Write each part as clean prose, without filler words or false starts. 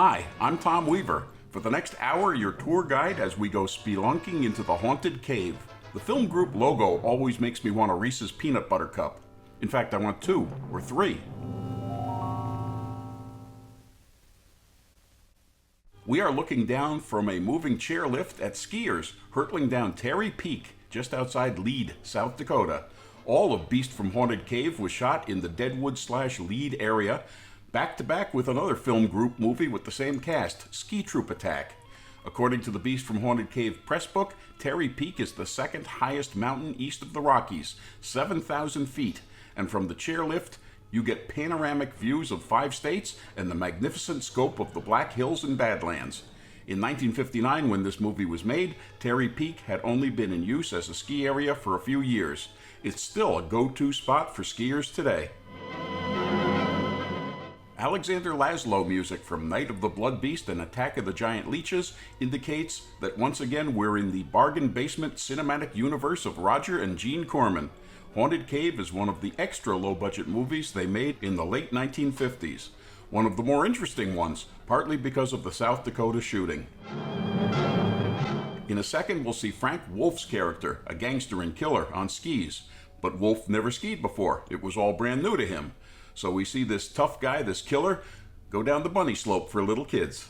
Hi, I'm Tom Weaver. For the next hour, your tour guide as we go spelunking into the haunted cave. The film group logo always makes me want a Reese's peanut butter cup. In fact, I want 2 or 3. We are looking down from a moving chairlift at skiers hurtling down Terry Peak, just outside Lead, South Dakota. All of Beast from Haunted Cave was shot in the Deadwood/Lead area, back to back with another film group movie with the same cast, Ski Troop Attack. According to the Beast from Haunted Cave press book, Terry Peak is the second highest mountain east of the Rockies, 7,000 feet, and from the chairlift, you get panoramic views of 5 states and the magnificent scope of the Black Hills and Badlands. In 1959, when this movie was made, Terry Peak had only been in use as a ski area for a few years. It's still a go-to spot for skiers today. Alexander Laszlo music from Night of the Blood Beast and Attack of the Giant Leeches indicates that once again we're in the bargain basement cinematic universe of Roger and Gene Corman. Haunted Cave is one of the extra low-budget movies they made in the late 1950s. One of the more interesting ones, partly because of the South Dakota shooting. In a second, we'll see Frank Wolf's character, a gangster and killer, on skis. But Wolf never skied before. It was all brand new to him. So we see this tough guy, this killer, go down the bunny slope for little kids.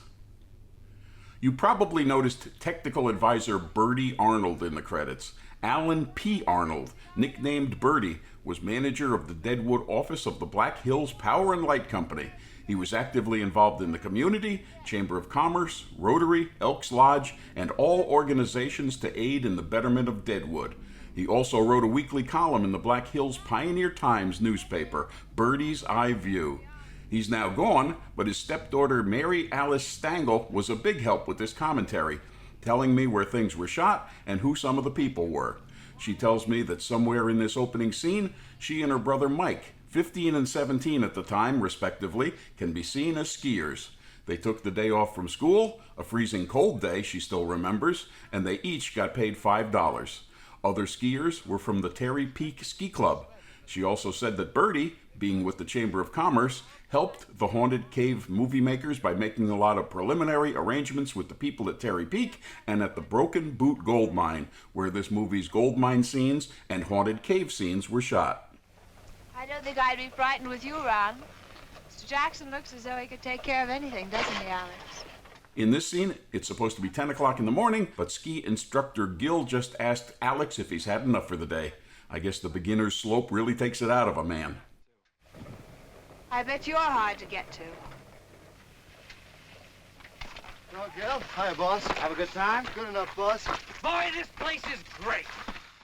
You probably noticed technical advisor Bertie Arnold in the credits. Alan P. Arnold, nicknamed Bertie, was manager of the Deadwood office of the Black Hills Power and Light Company. He was actively involved in the community, Chamber of Commerce, Rotary, Elks Lodge, and all organizations to aid in the betterment of Deadwood. He also wrote a weekly column in the Black Hills Pioneer Times newspaper, Bertie's Eye View. He's now gone, but his stepdaughter Mary Alice Stangl was a big help with this commentary, telling me where things were shot and who some of the people were. She tells me that somewhere in this opening scene, she and her brother Mike, 15 and 17 at the time, respectively, can be seen as skiers. They took the day off from school, a freezing cold day, she still remembers, and they each got paid $5. Other skiers were from the Terry Peak Ski Club. She also said that Bertie, being with the Chamber of Commerce, helped the Haunted Cave movie makers by making a lot of preliminary arrangements with the people at Terry Peak and at the Broken Boot Gold Mine, where this movie's gold mine scenes and haunted cave scenes were shot. I don't think I'd be frightened with you around. Mr. Jackson looks as though he could take care of anything, doesn't he, Alex? In this scene, it's supposed to be 10 o'clock in the morning, but ski instructor Gil just asked Alex if he's had enough for the day. I guess the beginner's slope really takes it out of a man. I bet you're hard to get to. Hello, Gil. Hi, boss. Have a good time? Good enough, boss. Boy, this place is great.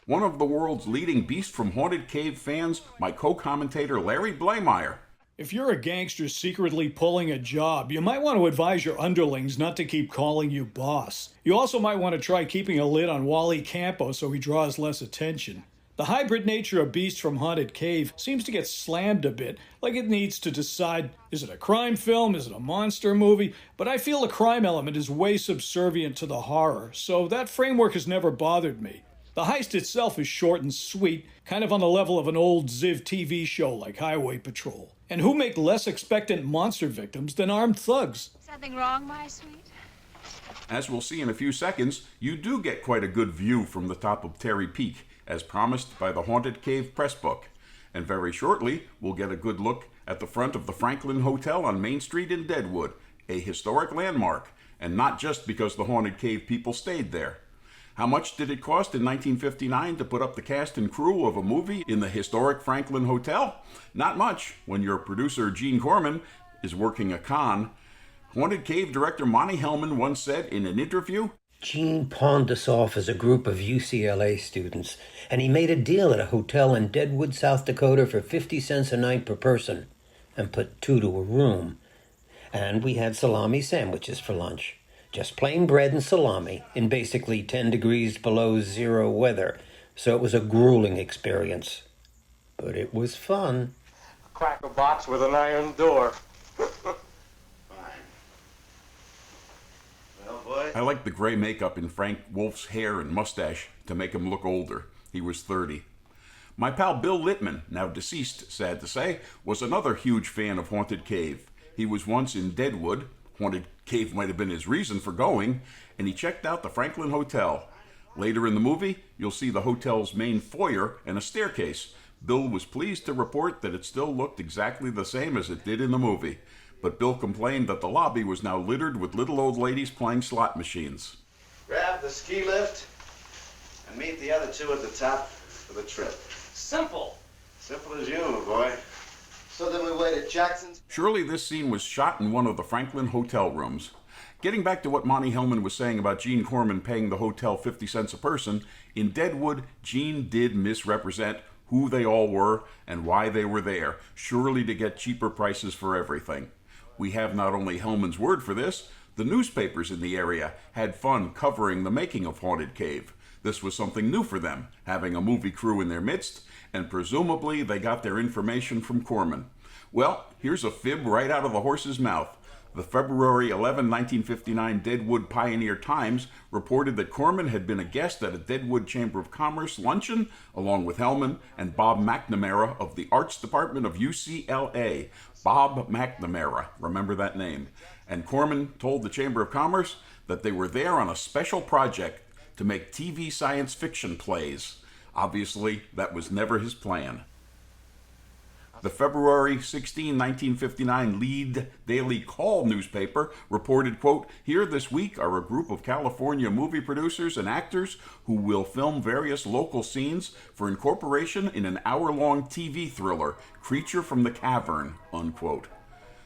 One of the world's leading Beast from Haunted Cave fans, my co-commentator Larry Blamire. If you're a gangster secretly pulling a job, you might want to advise your underlings not to keep calling you boss. You also might want to try keeping a lid on Wally Campo so he draws less attention. The hybrid nature of Beast from Haunted Cave seems to get slammed a bit, like it needs to decide, is it a crime film, is it a monster movie? But I feel the crime element is way subservient to the horror, so that framework has never bothered me. The heist itself is short and sweet, kind of on the level of an old Ziv TV show like Highway Patrol. And who make less expectant monster victims than armed thugs? Something wrong, my sweet? As we'll see in a few seconds, you do get quite a good view from the top of Terry Peak, as promised by the Haunted Cave press book. And very shortly, we'll get a good look at the front of the Franklin Hotel on Main Street in Deadwood, a historic landmark, and not just because the Haunted Cave people stayed there. How much did it cost in 1959 to put up the cast and crew of a movie in the historic Franklin Hotel? Not much, when your producer Gene Corman is working a con. Haunted Cave director Monte Hellman once said in an interview, Gene pawned us off as a group of UCLA students, and he made a deal at a hotel in Deadwood, South Dakota for 50 cents a night per person, and put 2 to a room. And we had salami sandwiches for lunch. Just plain bread and salami in basically 10 degrees below zero weather, so it was a grueling experience. But it was fun. A cracker box with an iron door. Well, boy. I like the gray makeup in Frank Wolf's hair and mustache to make him look older. He was 30. My pal Bill Littman, now deceased, sad to say, was another huge fan of Haunted Cave. He was once in Deadwood, Haunted Cave might have been his reason for going, and he checked out the Franklin Hotel. Later in the movie, you'll see the hotel's main foyer and a staircase. Bill was pleased to report that it still looked exactly the same as it did in the movie, but Bill complained that the lobby was now littered with little old ladies playing slot machines. Grab the ski lift and meet the other two at the top for the trip. Simple. Simple as you, my boy. So then we wait at Jackson's. Surely this scene was shot in one of the Franklin hotel rooms. Getting back to what Monte Hellman was saying about Gene Corman paying the hotel 50 cents a person, in Deadwood, Gene did misrepresent who they all were and why they were there, surely to get cheaper prices for everything. We have not only Hellman's word for this, the newspapers in the area had fun covering the making of Haunted Cave. This was something new for them, having a movie crew in their midst, and presumably they got their information from Corman. Well, here's a fib right out of the horse's mouth. The February 11, 1959 Deadwood Pioneer Times reported that Corman had been a guest at a Deadwood Chamber of Commerce luncheon along with Hellman and Bob McNamara of the Arts Department of UCLA. Bob McNamara, remember that name. And Corman told the Chamber of Commerce that they were there on a special project to make TV science fiction plays. Obviously, that was never his plan. The February 16, 1959 Lead Daily Call newspaper reported, quote, "Here this week are a group of California movie producers and actors who will film various local scenes for incorporation in an hour-long TV thriller, Creature from the Cavern," unquote.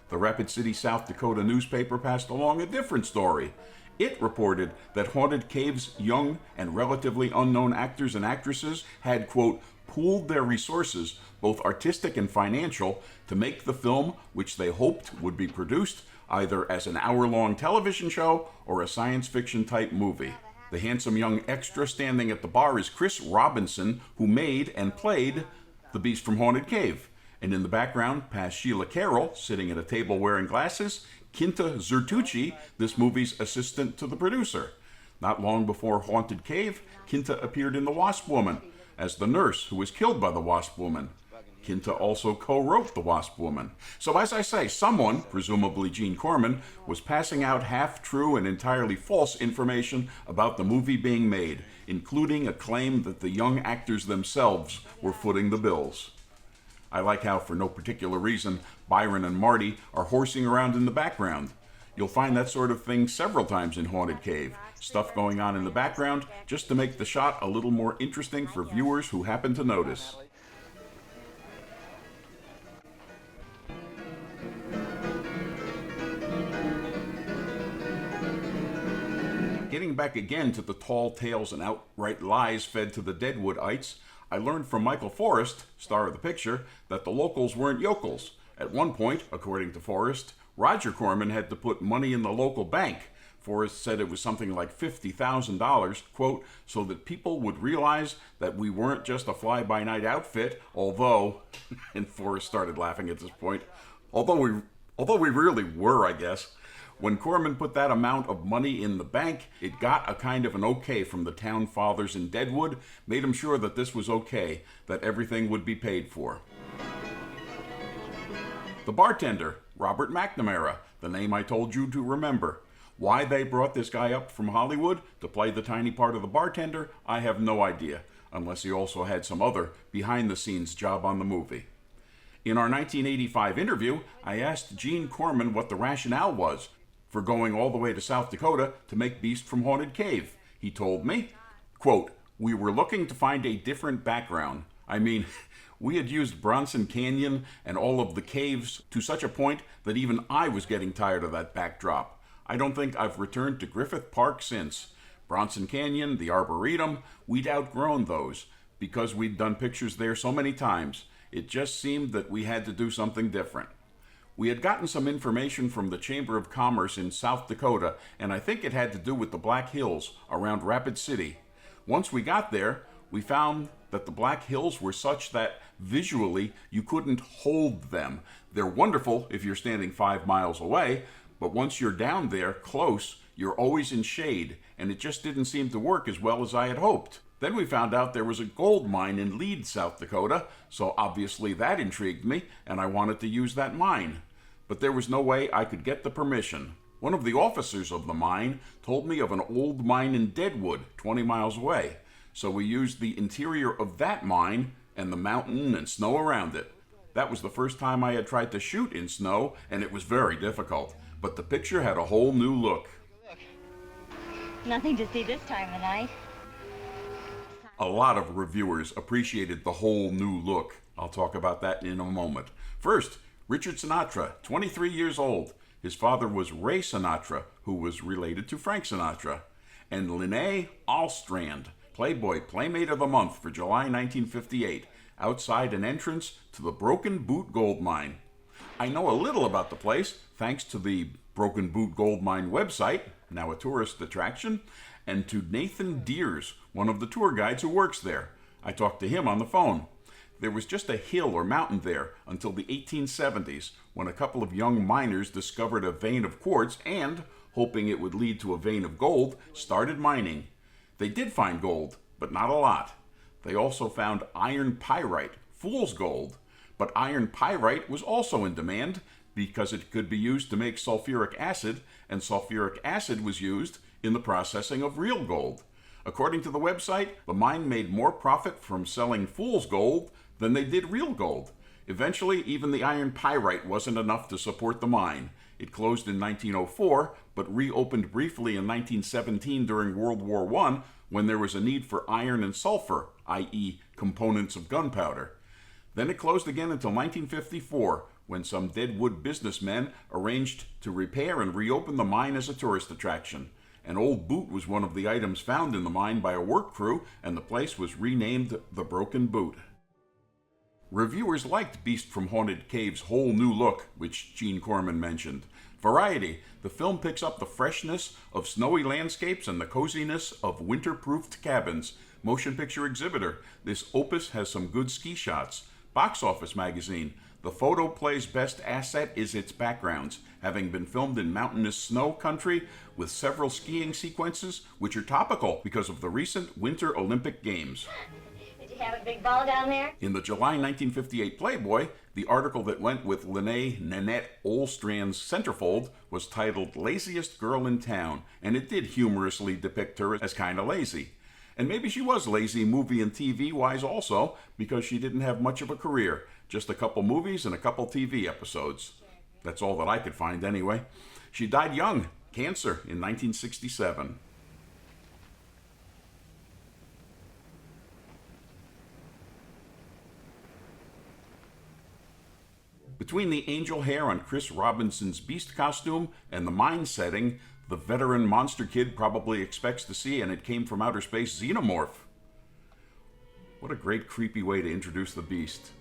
The Rapid City, South Dakota newspaper passed along a different story. It reported that Haunted Cave's young and relatively unknown actors and actresses had, quote, pooled their resources, both artistic and financial, to make the film, which they hoped would be produced either as an hour-long television show or a science fiction type movie. The handsome young extra standing at the bar is Chris Robinson, who made and played the Beast from Haunted Cave. And in the background, past Sheila Carroll, sitting at a table wearing glasses, Kinta Zertucci, this movie's assistant to the producer. Not long before Haunted Cave, Kinta appeared in The Wasp Woman as the nurse who was killed by the Wasp Woman. Kinta also co-wrote The Wasp Woman. So as I say, someone, presumably Gene Corman, was passing out half-true and entirely false information about the movie being made, including a claim that the young actors themselves were footing the bills. I like how, for no particular reason, Byron and Marty are horsing around in the background. You'll find that sort of thing several times in Haunted Cave. Stuff going on in the background just to make the shot a little more interesting for viewers who happen to notice. Getting back again to the tall tales and outright lies fed to the Deadwoodites, I learned from Michael Forrest, star of the picture, that the locals weren't yokels. At one point, according to Forrest, Roger Corman had to put money in the local bank. Forrest said it was something like $50,000, quote, so that people would realize that we weren't just a fly-by-night outfit, although, and Forrest started laughing at this point, although we really were, I guess. When Corman put that amount of money in the bank, it got a kind of an okay from the town fathers in Deadwood, made him sure that this was okay, that everything would be paid for. The bartender, Robert McNamara, the name I told you to remember. Why they brought this guy up from Hollywood to play the tiny part of the bartender, I have no idea, unless he also had some other behind-the-scenes job on the movie. In our 1985 interview, I asked Gene Corman what the rationale was for going all the way to South Dakota to make Beast from Haunted Cave. He told me, quote, "We were looking to find a different background. I mean, we had used Bronson Canyon and all of the caves to such a point that even I was getting tired of that backdrop. I don't think I've returned to Griffith Park since. Bronson Canyon, the Arboretum, we'd outgrown those because we'd done pictures there so many times. It just seemed that we had to do something different." We had gotten some information from the Chamber of Commerce in South Dakota, and I think it had to do with the Black Hills around Rapid City. Once we got there, we found that the Black Hills were such that visually you couldn't hold them. They're wonderful if you're standing 5 miles away, but once you're down there close, you're always in shade, and it just didn't seem to work as well as I had hoped. Then we found out there was a gold mine in Lead, South Dakota, so obviously that intrigued me, and I wanted to use that mine. But there was no way I could get the permission. One of the officers of the mine told me of an old mine in Deadwood, 20 miles away. So we used the interior of that mine and the mountain and snow around it. That was the first time I had tried to shoot in snow, and it was very difficult. But the picture had a whole new look. Nothing to see this time of night. A lot of reviewers appreciated the whole new look. I'll talk about that in a moment. First, Richard Sinatra, 23 years old. His father was Ray Sinatra, who was related to Frank Sinatra. And Linnea Alstrand, Playboy Playmate of the Month for July 1958, outside an entrance to the Broken Boot Gold Mine. I know a little about the place thanks to the Broken Boot Gold Mine website, now a tourist attraction, and to Nathan Deers, one of the tour guides who works there. I talked to him on the phone. There was just a hill or mountain there until the 1870s, when a couple of young miners discovered a vein of quartz and, hoping it would lead to a vein of gold, started mining. They did find gold, but not a lot. They also found iron pyrite, fool's gold. But iron pyrite was also in demand because it could be used to make sulfuric acid, and sulfuric acid was used in the processing of real gold. According to the website, the mine made more profit from selling fool's gold than they did real gold. Eventually, even the iron pyrite wasn't enough to support the mine. It closed in 1904, but reopened briefly in 1917 during World War I, when there was a need for iron and sulfur, i.e. components of gunpowder. Then it closed again until 1954, when some Deadwood businessmen arranged to repair and reopen the mine as a tourist attraction. An old boot was one of the items found in the mine by a work crew, and the place was renamed the Broken Boot. Reviewers liked Beast from Haunted Cave's whole new look, which Gene Corman mentioned. Variety, the film picks up the freshness of snowy landscapes and the coziness of winter-proofed cabins. Motion Picture Exhibitor, this opus has some good ski shots. Box Office Magazine, the photo play's best asset is its backgrounds, having been filmed in mountainous snow country with several skiing sequences which are topical because of the recent Winter Olympic Games. Did you have a big ball down there? In the July 1958 Playboy, the article that went with Linnea Nanette Olstrand's centerfold was titled Laziest Girl in Town, and it did humorously depict her as kinda lazy. And maybe she was lazy movie and TV-wise also, because she didn't have much of a career. Just a couple movies and a couple TV episodes. That's all that I could find anyway. She died young, cancer, in 1967. Between the angel hair on Chris Robinson's Beast costume and the mine setting, the veteran monster kid probably expects to see an It Came From Outer Space xenomorph. What a great creepy way to introduce the Beast.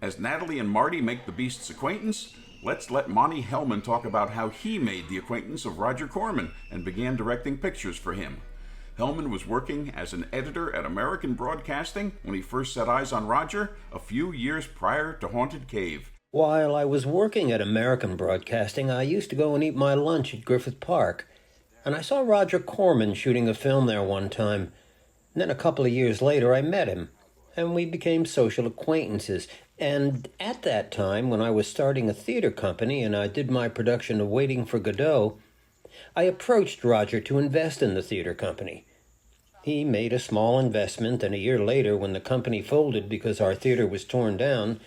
As Natalie and Marty make the Beast's acquaintance, let's let Monte Hellman talk about how he made the acquaintance of Roger Corman and began directing pictures for him. Hellman was working as an editor at American Broadcasting when he first set eyes on Roger a few years prior to Haunted Cave. While I was working at American Broadcasting, I used to go and eat my lunch at Griffith Park, and I saw Roger Corman shooting a film there one time. And then a couple of years later, I met him, and we became social acquaintances. And at that time, when I was starting a theater company and I did my production of Waiting for Godot, I approached Roger to invest in the theater company. He made a small investment, and a year later, when the company folded because our theater was torn down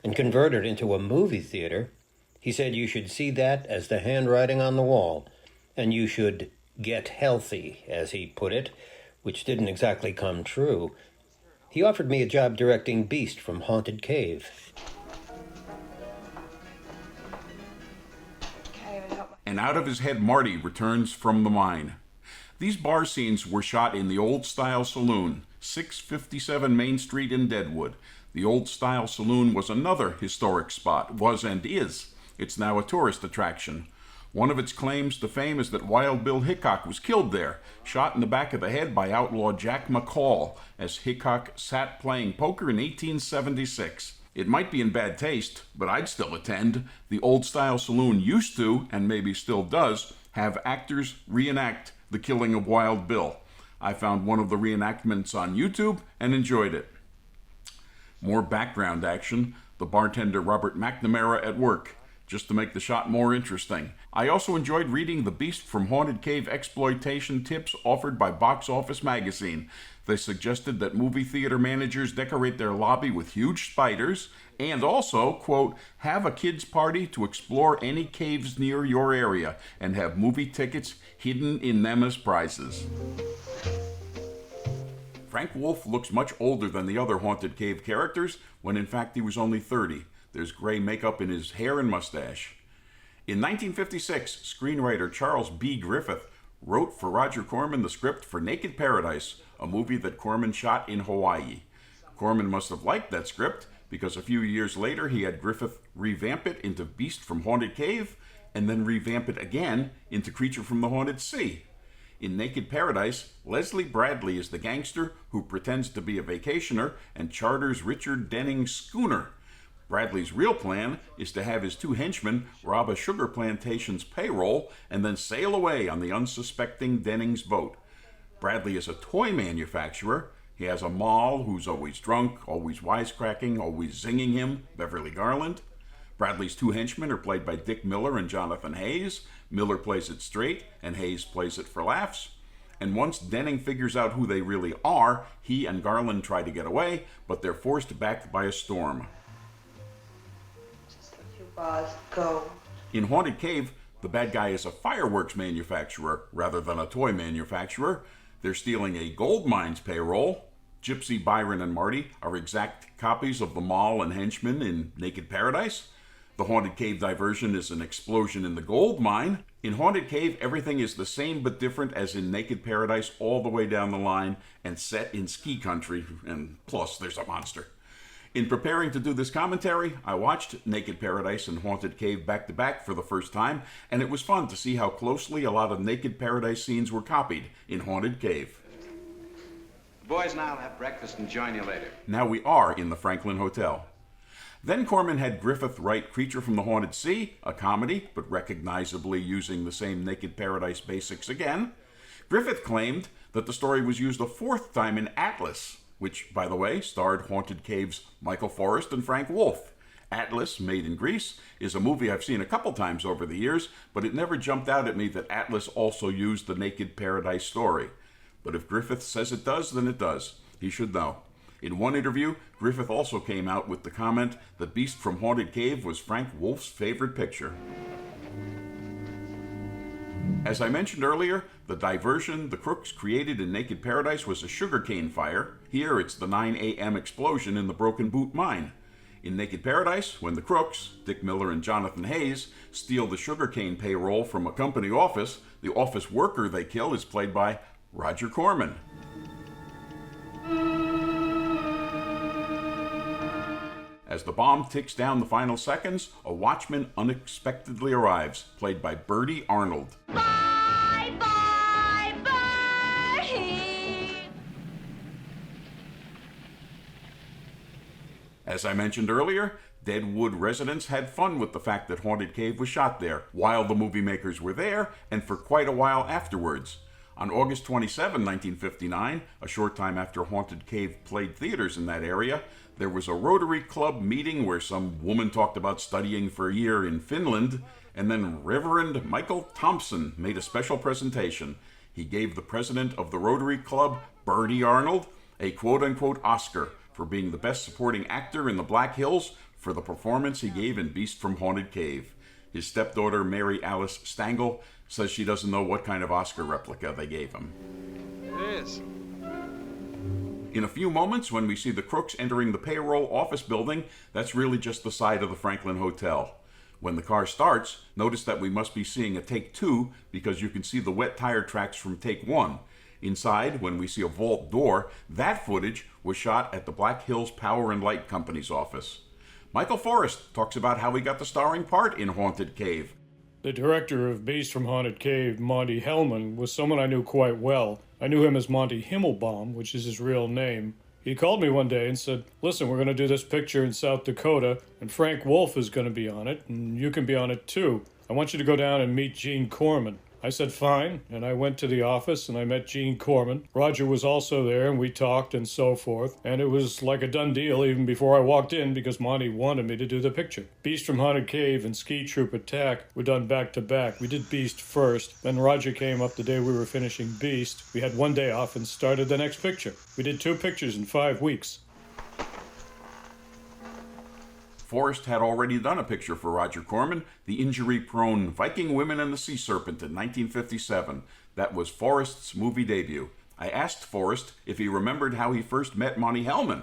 and converted into a movie theater, he said you should see that as the handwriting on the wall, and you should get healthy, as he put it, which didn't exactly come true. He offered me a job directing Beast from Haunted Cave. And out of his head Marty returns from the mine. These bar scenes were shot in the Old Style Saloon, 657 Main Street in Deadwood. The Old Style Saloon was another historic spot, was and is. It's now a tourist attraction. One of its claims to fame is that Wild Bill Hickok was killed there, shot in the back of the head by outlaw Jack McCall, as Hickok sat playing poker in 1876. It might be in bad taste, but I'd still attend. The Old Style Saloon used to, and maybe still does, have actors reenact the killing of Wild Bill. I found one of the reenactments on YouTube and enjoyed it. More background action. The bartender Robert McNamara at work. just to make the shot more interesting. I also enjoyed reading the Beast from Haunted Cave exploitation tips offered by Box Office Magazine. They suggested that movie theater managers decorate their lobby with huge spiders and also, quote, have a kids' party to explore any caves near your area and have movie tickets hidden in them as prizes. Frank Wolf looks much older than the other Haunted Cave characters, when in fact he was only 30. There's gray makeup in his hair and mustache. In 1956, screenwriter Charles B. Griffith wrote for Roger Corman the script for Naked Paradise, a movie that Corman shot in Hawaii. Corman must have liked that script, because a few years later he had Griffith revamp it into Beast from Haunted Cave, and then revamp it again into Creature from the Haunted Sea. In Naked Paradise, Leslie Bradley is the gangster who pretends to be a vacationer and charters Richard Denning's schooner. Bradley's real plan is to have his two henchmen rob a sugar plantation's payroll and then sail away on the unsuspecting Denning's boat. Bradley is a toy manufacturer. He has a moll who's always drunk, always wisecracking, always zinging him, Beverly Garland. Bradley's two henchmen are played by Dick Miller and Jonathan Hayes. Miller plays it straight, and Hayes plays it for laughs. And once Denning figures out who they really are, he and Garland try to get away, but they're forced back by a storm. Just let you bars go. In Haunted Cave, the bad guy is a fireworks manufacturer rather than a toy manufacturer. They're stealing a gold mine's payroll. Gypsy, Byron, and Marty are exact copies of the Moll and henchmen in Naked Paradise. The Haunted Cave diversion is an explosion in the gold mine. In Haunted Cave, everything is the same but different as in Naked Paradise all the way down the line and set in ski country, and plus there's a monster. In preparing to do this commentary, I watched Naked Paradise and Haunted Cave back to back for the first time, and it was fun to see how closely a lot of Naked Paradise scenes were copied in Haunted Cave. The boys and I'll have breakfast and join you later. Now we are in the Franklin Hotel. Then Corman had Griffith write Creature from the Haunted Sea, a comedy, but recognizably using the same Naked Paradise basics again. Griffith claimed that the story was used a fourth time in Atlas, which, by the way, starred Haunted Cave's Michael Forrest and Frank Wolf. Atlas, made in Greece, is a movie I've seen a couple times over the years, but it never jumped out at me that Atlas also used the Naked Paradise story. But if Griffith says it does, then it does. He should know. In one interview, Griffith also came out with the comment that Beast from Haunted Cave was Frank Wolf's favorite picture. As I mentioned earlier, the diversion the crooks created in Naked Paradise was a sugarcane fire. Here it's the 9 a.m. explosion in the Broken Boot mine. In Naked Paradise, when the crooks, Dick Miller and Jonathan Hayes, steal the sugarcane payroll from a company office, the office worker they kill is played by Roger Corman. As the bomb ticks down the final seconds, a watchman unexpectedly arrives, played by Bertie Arnold. Bye, bye, Bertie! As I mentioned earlier, Deadwood residents had fun with the fact that Haunted Cave was shot there, while the movie makers were there, and for quite a while afterwards. On August 27, 1959, a short time after Haunted Cave played theaters in that area, there was a Rotary Club meeting where some woman talked about studying for a year in Finland, and then Reverend Michael Thompson made a special presentation. He gave the president of the Rotary Club, Bertie Arnold, a quote-unquote Oscar for being the best supporting actor in the Black Hills for the performance he gave in Beast from Haunted Cave. His stepdaughter, Mary Alice Stangl, says she doesn't know what kind of Oscar replica they gave him. It is. In a few moments, when we see the crooks entering the payroll office building, that's really just the side of the Franklin Hotel. When the car starts, notice that we must be seeing a take 2 because you can see the wet tire tracks from take 1. Inside, when we see a vault door, that footage was shot at the Black Hills Power and Light Company's office. Michael Forrest talks about how he got the starring part in Haunted Cave. The director of Beast from Haunted Cave, Monte Hellman, was someone I knew quite well. I knew him as Monte Himmelbaum, which is his real name. He called me one day and said, listen, we're going to do this picture in South Dakota, and Frank Wolf is going to be on it, and you can be on it too. I want you to go down and meet Gene Corman. I said fine, and I went to the office and I met Gene Corman. Roger was also there and we talked and so forth, and it was like a done deal even before I walked in because Monte wanted me to do the picture. Beast from Haunted Cave and Ski Troop Attack were done back to back. We did Beast first, then Roger came up the day we were finishing Beast. We had one day off and started the next picture. We did 2 pictures in 5 weeks. Forrest had already done a picture for Roger Corman, the injury-prone Viking Women and the Sea Serpent in 1957. That was Forrest's movie debut. I asked Forrest if he remembered how he first met Monte Hellman.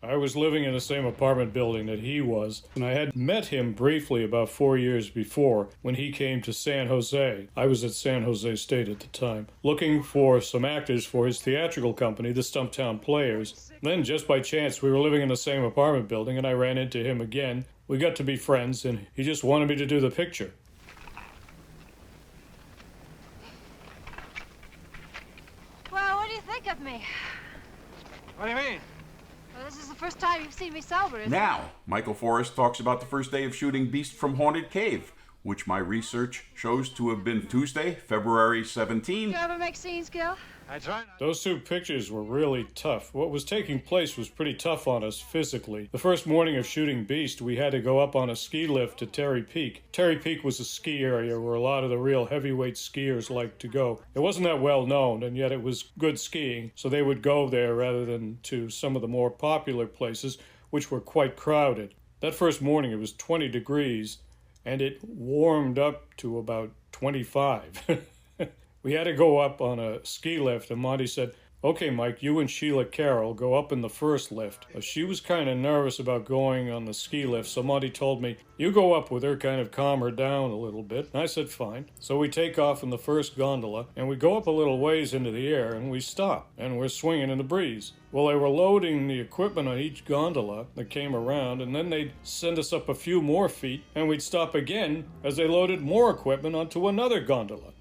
I was living in the same apartment building that he was, and I had met him briefly about 4 years before when he came to San Jose. I was at San Jose State at the time, looking for some actors for his theatrical company, the Stumptown Players. Then, just by chance, we were living in the same apartment building, and I ran into him again. We got to be friends, and he just wanted me to do the picture. Well, what do you think of me? What do you mean? Well, this is the first time you've seen me sober, isn't it? Now, Michael Forrest talks about the first day of shooting Beast from Haunted Cave, which my research shows to have been Tuesday, February 17. You ever make scenes, Gil? I try not. Those 2 pictures were really tough. What was taking place was pretty tough on us physically. The first morning of shooting Beast, we had to go up on a ski lift to Terry Peak. Terry Peak was a ski area where a lot of the real heavyweight skiers liked to go. It wasn't that well known, and yet it was good skiing, so they would go there rather than to some of the more popular places, which were quite crowded. That first morning, it was 20 degrees, and it warmed up to about 25. We had to go up on a ski lift, and Monte said, "Okay, Mike, you and Sheila Carroll go up in the first lift." She was kind of nervous about going on the ski lift, so Monte told me, "You go up with her, kind of calm her down a little bit." And I said, fine. So we take off in the first gondola, and we go up a little ways into the air, and we stop, and we're swinging in the breeze. Well, they were loading the equipment on each gondola that came around, and then they'd send us up a few more feet, and we'd stop again as they loaded more equipment onto another gondola.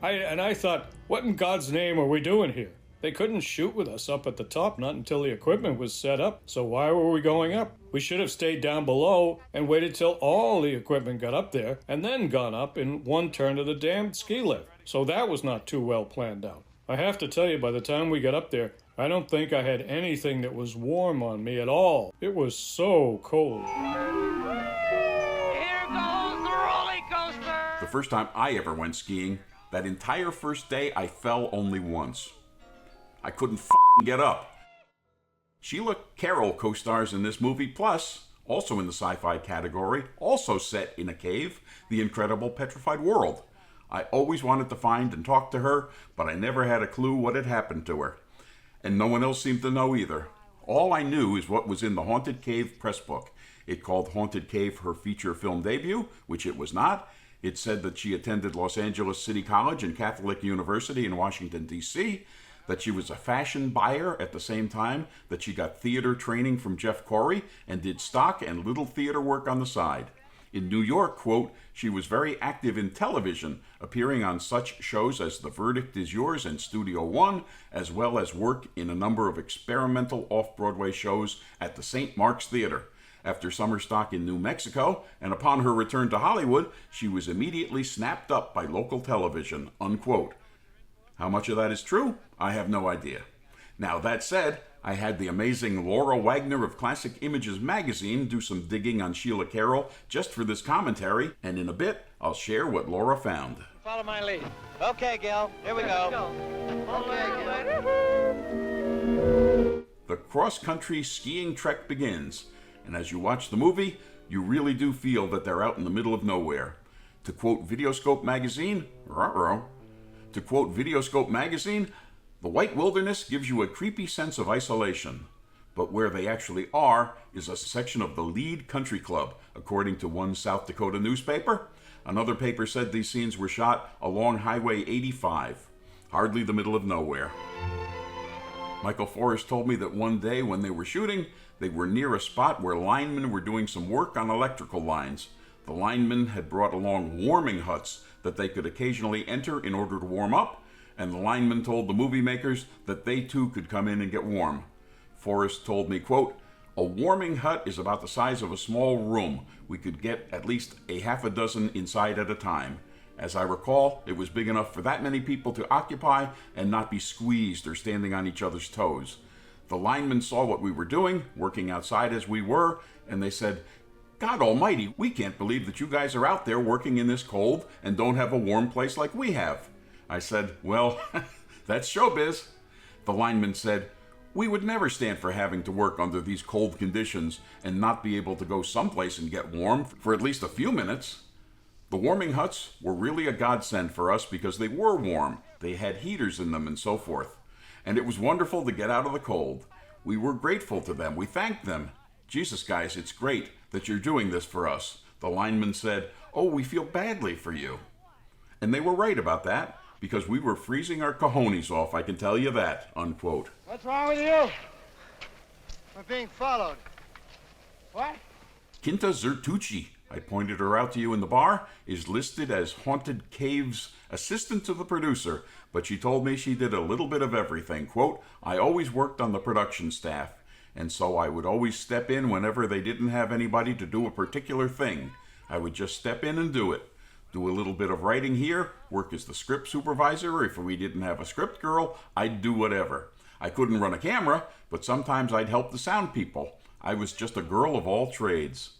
I thought, what in God's name are we doing here? They couldn't shoot with us up at the top, not until the equipment was set up, so why were we going up? We should have stayed down below and waited till all the equipment got up there, and then gone up in one turn of the damned ski lift. So that was not too well planned out. I have to tell you, by the time we got up there, I don't think I had anything that was warm on me at all. It was so cold. Here goes the roller coaster! The first time I ever went skiing, that entire first day I fell only once. I couldn't get up. Sheila Carroll co-stars in this movie, plus, also in the sci-fi category, also set in a cave, The Incredible Petrified World. I always wanted to find and talk to her, but I never had a clue what had happened to her. And no one else seemed to know either. All I knew is what was in the Haunted Cave press book. It called Haunted Cave her feature film debut, which it was not. It said that she attended Los Angeles City College and Catholic University in Washington, D.C., that she was a fashion buyer at the same time, that she got theater training from Jeff Corey and did stock and little theater work on the side. In New York, quote, she was very active in television, appearing on such shows as The Verdict Is Yours and Studio One, as well as work in a number of experimental off-Broadway shows at the St. Mark's Theater. After summer stock in New Mexico, and upon her return to Hollywood, she was immediately snapped up by local television, unquote. How much of that is true? I have no idea. Now, that said, I had the amazing Laura Wagner of Classic Images magazine do some digging on Sheila Carroll just for this commentary, and in a bit, I'll share what Laura found. Follow my lead. Okay, Gil, here we go. The cross-country skiing trek begins, and as you watch the movie, you really do feel that they're out in the middle of nowhere. To quote Videoscope magazine, the White Wilderness gives you a creepy sense of isolation. But where they actually are is a section of the Lead Country Club, according to one South Dakota newspaper. Another paper said these scenes were shot along Highway 85, hardly the middle of nowhere. Michael Forrest told me that one day when they were shooting, they were near a spot where linemen were doing some work on electrical lines. The linemen had brought along warming huts that they could occasionally enter in order to warm up, and the linemen told the movie makers that they too could come in and get warm. Forrest told me, quote, "A warming hut is about the size of a small room. We could get at least a half a dozen inside at a time. As I recall, it was big enough for that many people to occupy and not be squeezed or standing on each other's toes. The linemen saw what we were doing, working outside as we were, and they said, "God almighty, we can't believe that you guys are out there working in this cold and don't have a warm place like we have." I said, "Well, that's showbiz." The lineman said, "We would never stand for having to work under these cold conditions and not be able to go someplace and get warm for at least a few minutes." The warming huts were really a godsend for us because they were warm. They had heaters in them and so forth. And it was wonderful to get out of the cold. We were grateful to them. We thanked them. "Jesus, guys, it's great that you're doing this for us." The lineman said, "Oh, we feel badly for you." And they were right about that, because we were freezing our cojones off, I can tell you that, unquote. What's wrong with you? We're being followed. What? Quinta Zertucci, I pointed her out to you in the bar, is listed as Haunted Cave's assistant to the producer, but she told me she did a little bit of everything. Quote, "I always worked on the production staff, and so I would always step in whenever they didn't have anybody to do a particular thing. I would just step in and do it. Do a little bit of writing here, work as the script supervisor. If we didn't have a script girl, I'd do whatever. I couldn't run a camera, but sometimes I'd help the sound people. I was just a girl of all trades."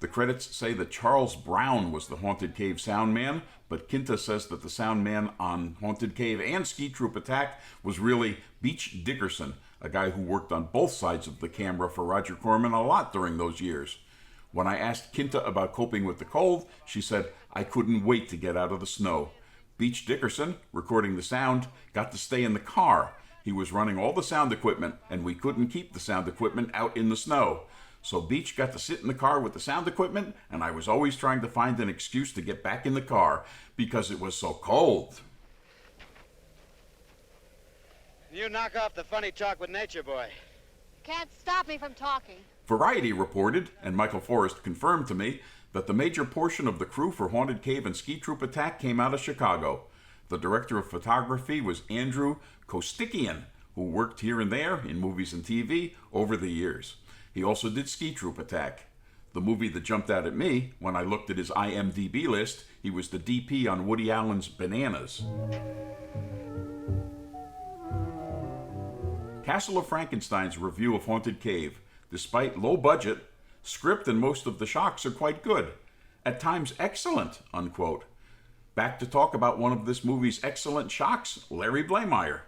The credits say that Charles Brown was the Haunted Cave sound man, but Quinta says that the sound man on Haunted Cave and Ski Troop Attack was really Beach Dickerson, a guy who worked on both sides of the camera for Roger Corman a lot during those years. When I asked Quinta about coping with the cold, she said, "I couldn't wait to get out of the snow." Beach Dickerson, recording the sound, got to stay in the car. He was running all the sound equipment, and we couldn't keep the sound equipment out in the snow. So Beach got to sit in the car with the sound equipment, and I was always trying to find an excuse to get back in the car because it was so cold. You knock off the funny talk with Nature Boy. Can't stop me from talking. Variety reported, and Michael Forrest confirmed to me, that the major portion of the crew for Haunted Cave and Ski Troop Attack came out of Chicago. The director of photography was Andrew Kostikian, who worked here and there in movies and TV over the years. He also did Ski Troop Attack. The movie that jumped out at me when I looked at his IMDb list, he was the DP on Woody Allen's Bananas. Castle of Frankenstein's review of Haunted Cave. Despite low budget, script and most of the shocks are quite good. At times excellent, unquote. Back to talk about one of this movie's excellent shocks, Larry Blamire.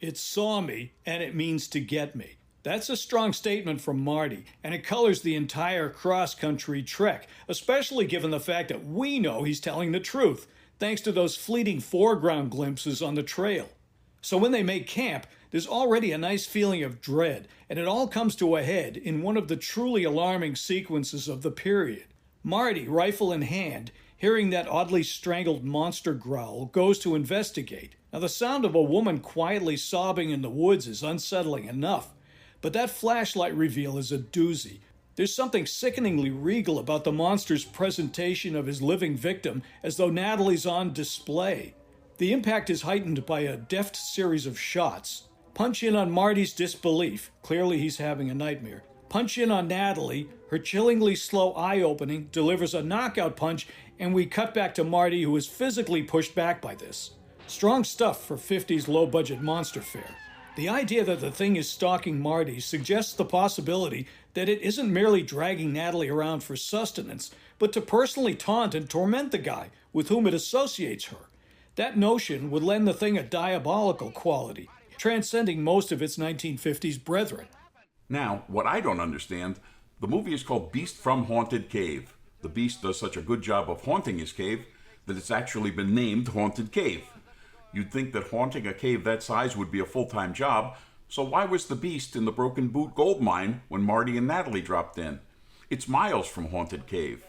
It saw me, and it means to get me. That's a strong statement from Marty, and it colors the entire cross-country trek, especially given the fact that we know he's telling the truth, thanks to those fleeting foreground glimpses on the trail. So when they make camp, there's already a nice feeling of dread, and it all comes to a head in one of the truly alarming sequences of the period. Marty, rifle in hand, hearing that oddly strangled monster growl, goes to investigate. Now, the sound of a woman quietly sobbing in the woods is unsettling enough, but that flashlight reveal is a doozy. There's something sickeningly regal about the monster's presentation of his living victim, as though Natalie's on display. The impact is heightened by a deft series of shots. Punch in on Marty's disbelief. Clearly he's having a nightmare. Punch in on Natalie. Her chillingly slow eye-opening delivers a knockout punch, and we cut back to Marty, who is physically pushed back by this. Strong stuff for 50s low-budget monster fare. The idea that the thing is stalking Marty suggests the possibility that it isn't merely dragging Natalie around for sustenance, but to personally taunt and torment the guy with whom it associates her. That notion would lend the thing a diabolical quality, transcending most of its 1950s brethren. Now, what I don't understand, the movie is called Beast from Haunted Cave. The Beast does such a good job of haunting his cave that it's actually been named Haunted Cave. You'd think that haunting a cave that size would be a full-time job, so why was the Beast in the Broken Boot gold mine when Marty and Natalie dropped in? It's miles from Haunted Cave.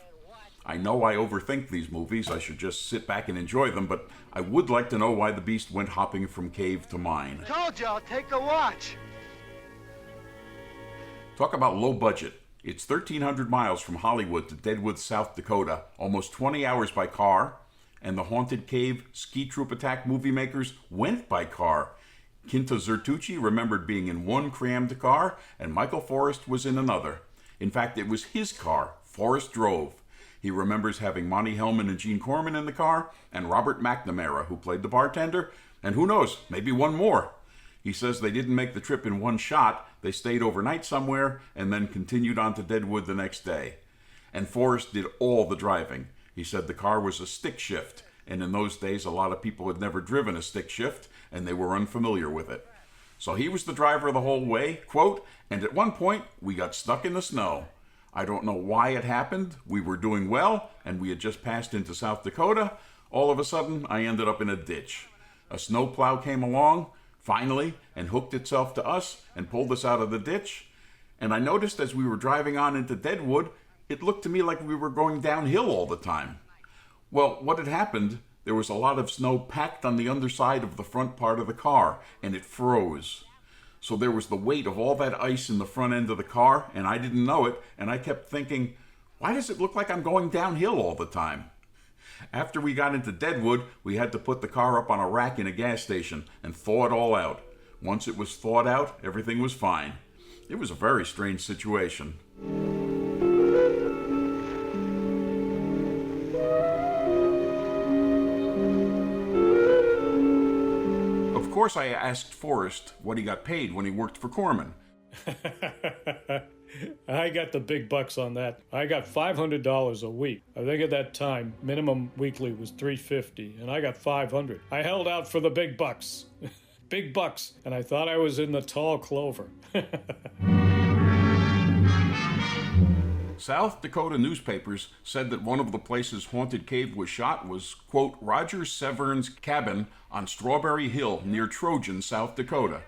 I know I overthink these movies, I should just sit back and enjoy them, but I would like to know why the Beast went hopping from cave to mine. Told you I'll take the watch. Talk about low budget. It's 1,300 miles from Hollywood to Deadwood, South Dakota, almost 20 hours by car, and the Haunted Cave Ski Troop Attack movie makers went by car. Quinta Zertucci remembered being in one crammed car, and Michael Forrest was in another. In fact, it was his car. Forrest drove. He remembers having Monte Hellman and Gene Corman in the car, and Robert McNamara, who played the bartender, and who knows, maybe one more. He says they didn't make the trip in one shot. They stayed overnight somewhere and then continued on to Deadwood the next day. And Forrest did all the driving. He said the car was a stick shift, and in those days a lot of people had never driven a stick shift, and they were unfamiliar with it. So he was the driver the whole way, quote, and at one point we got stuck in the snow. I don't know why it happened. We were doing well, and we had just passed into South Dakota. All of a sudden, I ended up in a ditch. A snowplow came along, finally, and hooked itself to us and pulled us out of the ditch. And I noticed as we were driving on into Deadwood, it looked to me like we were going downhill all the time. Well, what had happened, there was a lot of snow packed on the underside of the front part of the car, and it froze. So there was the weight of all that ice in the front end of the car, and I didn't know it, and I kept thinking, why does it look like I'm going downhill all the time? After we got into Deadwood, we had to put the car up on a rack in a gas station and thaw it all out. Once it was thawed out, everything was fine. It was a very strange situation. Of course, I asked Forrest what he got paid when he worked for Corman. I got the big bucks on that. I got $500 a week. I think at that time, minimum weekly was $350, and I got $500. I held out for the big bucks. Big bucks, and I thought I was in the tall clover. South Dakota newspapers said that one of the places Haunted Cave was shot was, quote, Roger Severn's cabin on Strawberry Hill near Trojan, South Dakota.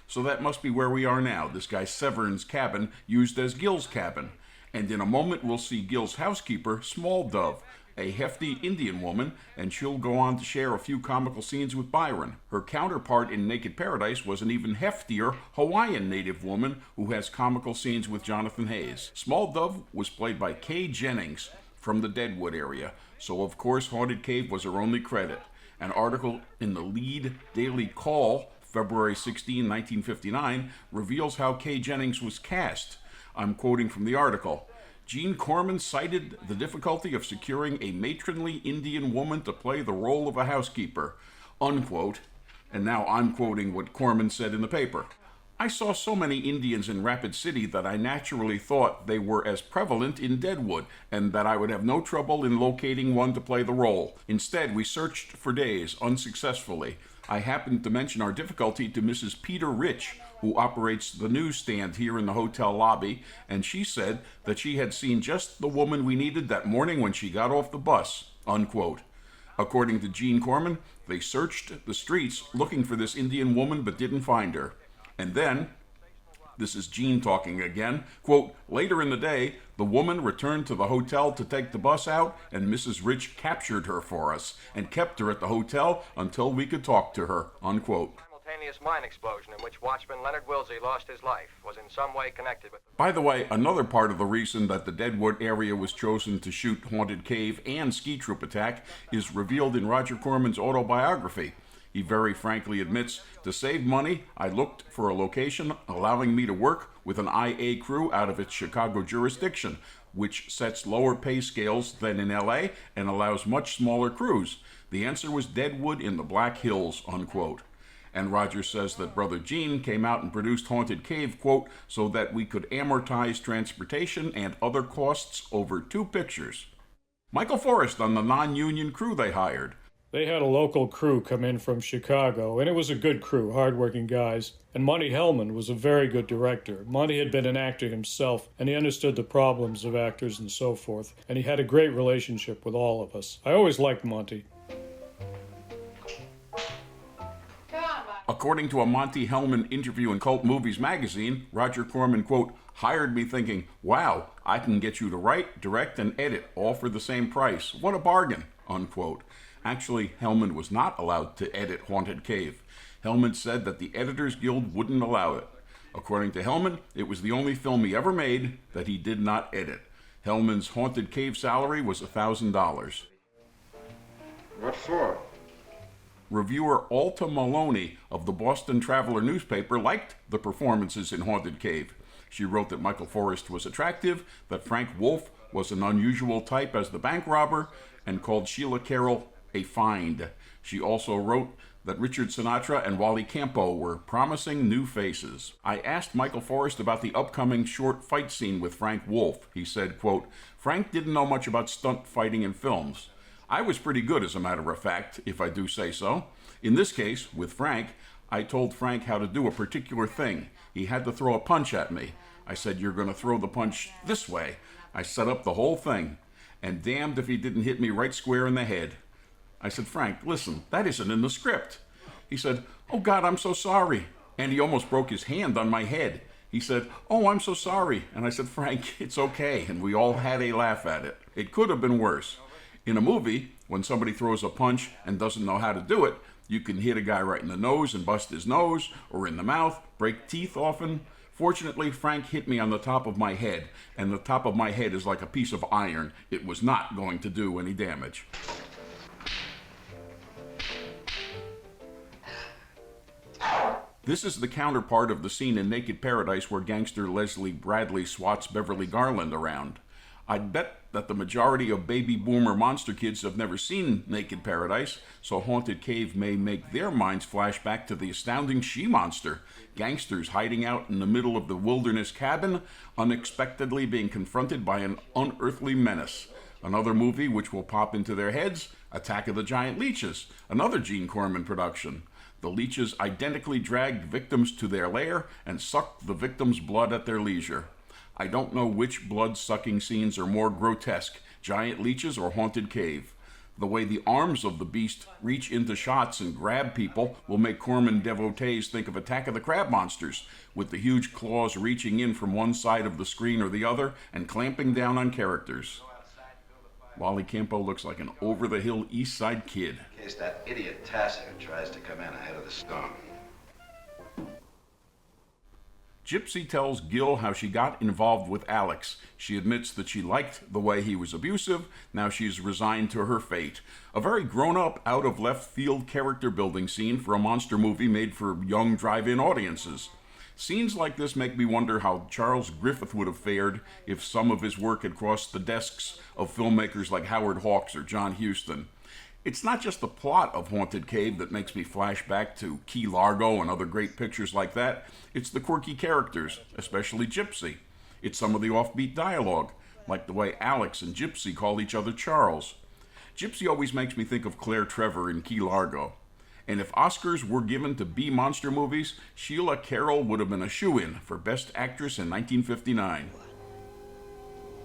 So that must be where we are now, this guy Severn's cabin used as Gil's cabin. And in a moment we'll see Gil's housekeeper, Small Dove, a hefty Indian woman, and she'll go on to share a few comical scenes with Byron. Her counterpart in Naked Paradise was an even heftier Hawaiian native woman who has comical scenes with Jonathan Hayes. Small Dove was played by Kay Jennings from the Deadwood area, so of course Haunted Cave was her only credit. An article in the Lead Daily Call, February 16, 1959, reveals how Kay Jennings was cast. I'm quoting from the article. Gene Corman cited the difficulty of securing a matronly Indian woman to play the role of a housekeeper, unquote. And now I'm quoting what Corman said in the paper. I saw so many Indians in Rapid City that I naturally thought they were as prevalent in Deadwood, and that I would have no trouble in locating one to play the role. Instead, we searched for days, unsuccessfully. I happened to mention our difficulty to Mrs. Peter Rich, who operates the newsstand here in the hotel lobby, and she said that she had seen just the woman we needed that morning when she got off the bus, unquote. According to Gene Corman, they searched the streets looking for this Indian woman but didn't find her. And then, this is Gene talking again, quote, later in the day, the woman returned to the hotel to take the bus out, and Mrs. Rich captured her for us and kept her at the hotel until we could talk to her, unquote. Simultaneous mine explosion in which watchman Leonard Wilsey lost his life was in some way connected with... By the way, another part of the reason that the Deadwood area was chosen to shoot Haunted Cave and Ski Troop Attack is revealed in Roger Corman's autobiography. He very frankly admits, to save money, I looked for a location allowing me to work with an IA crew out of its Chicago jurisdiction, which sets lower pay scales than in LA and allows much smaller crews. The answer was Deadwood in the Black Hills, unquote. And Roger says that Brother Gene came out and produced Haunted Cave, quote, so that we could amortize transportation and other costs over 2 pictures. Michael Forrest on the non-union crew they hired. They had a local crew come in from Chicago, and it was a good crew, hard-working guys. And Monte Hellman was a very good director. Monte had been an actor himself, and he understood the problems of actors and so forth, and he had a great relationship with all of us. I always liked Monte. According to a Monte Hellman interview in Cult Movies magazine, Roger Corman, quote, hired me thinking, wow, I can get you to write, direct, and edit, all for the same price. What a bargain, unquote. Actually, Hellman was not allowed to edit Haunted Cave. Hellman said that the Editors Guild wouldn't allow it. According to Hellman, it was the only film he ever made that he did not edit. Hellman's Haunted Cave salary was $1,000. What for? Reviewer Alta Maloney of the Boston Traveler newspaper liked the performances in Haunted Cave. She wrote that Michael Forrest was attractive, that Frank Wolf was an unusual type as the bank robber, and called Sheila Carroll a find. She also wrote that Richard Sinatra and Wally Campo were promising new faces. I asked Michael Forrest about the upcoming short fight scene with Frank Wolf. He said, quote, "Frank didn't know much about stunt fighting in films. I was pretty good, as a matter of fact, if I do say so. In this case, with Frank, I told Frank how to do a particular thing. He had to throw a punch at me. I said, 'You're going to throw the punch this way.' I set up the whole thing. And damned if he didn't hit me right square in the head. I said, 'Frank, listen, that isn't in the script.' He said, 'Oh, God, I'm so sorry.' And he almost broke his hand on my head. He said, 'Oh, I'm so sorry.' And I said, 'Frank, it's okay.' And we all had a laugh at it. It could have been worse. In a movie, when somebody throws a punch and doesn't know how to do it, you can hit a guy right in the nose and bust his nose, or in the mouth, break teeth often. Fortunately, Frank hit me on the top of my head, and the top of my head is like a piece of iron. It was not going to do any damage." This is the counterpart of the scene in Naked Paradise where gangster Leslie Bradley swats Beverly Garland around. I'd bet that the majority of baby boomer monster kids have never seen Naked Paradise, so Haunted Cave may make their minds flash back to the astounding she-monster, gangsters hiding out in the middle of the wilderness cabin, unexpectedly being confronted by an unearthly menace. Another movie which will pop into their heads, Attack of the Giant Leeches, another Gene Corman production. The leeches identically dragged victims to their lair and sucked the victims' blood at their leisure. I don't know which blood-sucking scenes are more grotesque, Giant Leeches or Haunted Cave. The way the arms of the beast reach into shots and grab people will make Corman devotees think of Attack of the Crab Monsters, with the huge claws reaching in from one side of the screen or the other and clamping down on characters. Wally Campo looks like an over-the-hill East Side kid. In case that idiot Tasser tries to come in ahead of the storm. Gypsy tells Gil how she got involved with Alex. She admits that she liked the way he was abusive. Now she's resigned to her fate. A very grown-up, out-of-left-field character-building scene for a monster movie made for young drive-in audiences. Scenes like this make me wonder how Charles Griffith would have fared if some of his work had crossed the desks of filmmakers like Howard Hawks or John Huston. It's not just the plot of Haunted Cave that makes me flash back to Key Largo and other great pictures like that. It's the quirky characters, especially Gypsy. It's some of the offbeat dialogue, like the way Alex and Gypsy call each other Charles. Gypsy always makes me think of Claire Trevor in Key Largo. And if Oscars were given to B monster movies, Sheila Carroll would have been a shoo-in for Best Actress in 1959.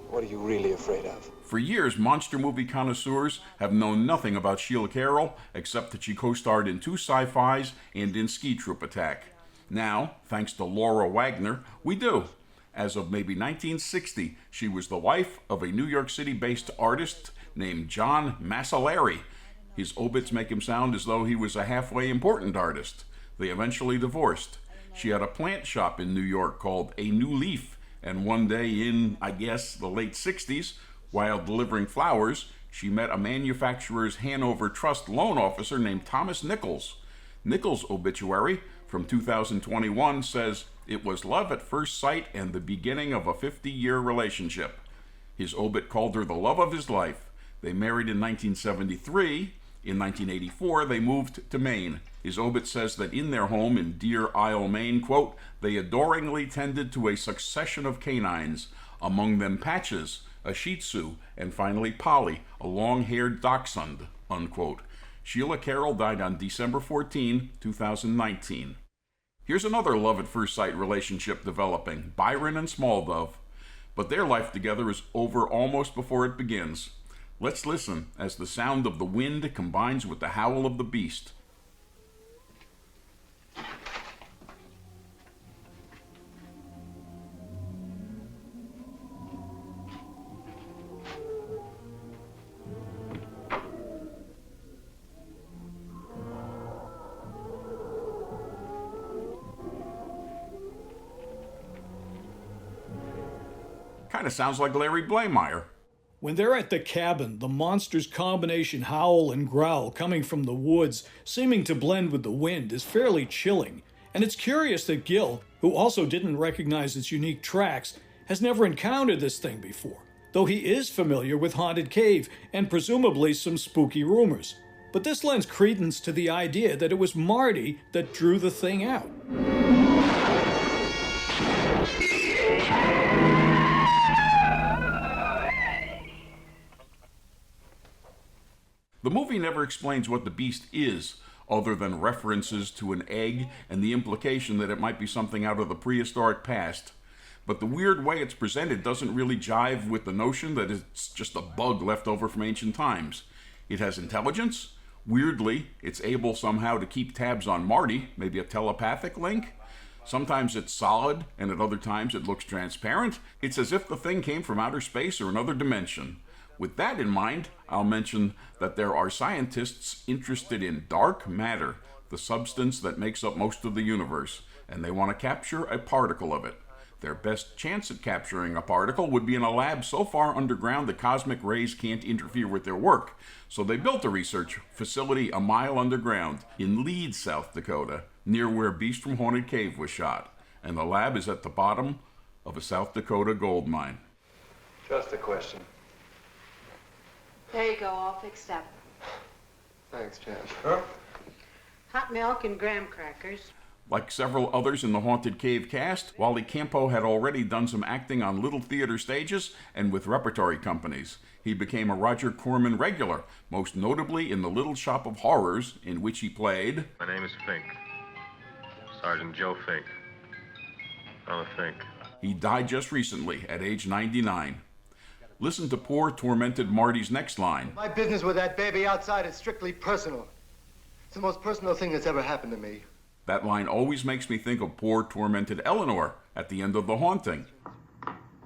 What are you really afraid of? For years, monster movie connoisseurs have known nothing about Sheila Carroll except that she co-starred in 2 sci-fis and in Ski Troop Attack. Now, thanks to Laura Wagner, we do. As of maybe 1960, she was the wife of a New York City-based artist named John Massalari. His obits make him sound as though he was a halfway important artist. They eventually divorced. She had a plant shop in New York called A New Leaf, and one day in, I guess, the late 60s, while delivering flowers, she met a manufacturer's Hanover Trust loan officer named Thomas Nichols. Nichols' obituary from 2021 says, "It was love at first sight and the beginning of a 50-year relationship." His obit called her the love of his life. They married in 1973. In 1984, they moved to Maine. His obit says that in their home in Deer Isle, Maine, quote, "They adoringly tended to a succession of canines, among them Patches, a Shih Tzu, and finally Polly, a long-haired dachshund," unquote. Sheila Carroll died on December 14, 2019. Here's another love at first sight relationship developing, Byron and Small Dove. But their life together is over almost before it begins. Let's listen as the sound of the wind combines with the howl of the beast. Kind of sounds like Larry Blamire. When they're at the cabin, the monster's combination howl and growl coming from the woods, seeming to blend with the wind, is fairly chilling. And it's curious that Gil, who also didn't recognize its unique tracks, has never encountered this thing before, though he is familiar with Haunted Cave and presumably some spooky rumors. But this lends credence to the idea that it was Marty that drew the thing out. The movie never explains what the beast is, other than references to an egg and the implication that it might be something out of the prehistoric past. But the weird way it's presented doesn't really jive with the notion that it's just a bug left over from ancient times. It has intelligence. Weirdly, it's able somehow to keep tabs on Marty, maybe a telepathic link. Sometimes it's solid, and at other times it looks transparent. It's as if the thing came from outer space or another dimension. With that in mind, I'll mention that there are scientists interested in dark matter, the substance that makes up most of the universe, and they want to capture a particle of it. Their best chance at capturing a particle would be in a lab so far underground that cosmic rays can't interfere with their work. So they built a research facility a mile underground in Leeds, South Dakota, near where Beast from Haunted Cave was shot. And the lab is at the bottom of a South Dakota gold mine. Just a question. There you go, all fixed up. Thanks, Jan. Hot milk and graham crackers. Like several others in the Haunted Cave cast, Wally Campo had already done some acting on little theater stages and with repertory companies. He became a Roger Corman regular, most notably in The Little Shop of Horrors, in which he played... My name is Fink. Sergeant Joe Fink. Fella Fink. He died just recently, at age 99. Listen to poor, tormented Marty's next line. My business with that baby outside is strictly personal. It's the most personal thing that's ever happened to me. That line always makes me think of poor, tormented Eleanor at the end of The Haunting.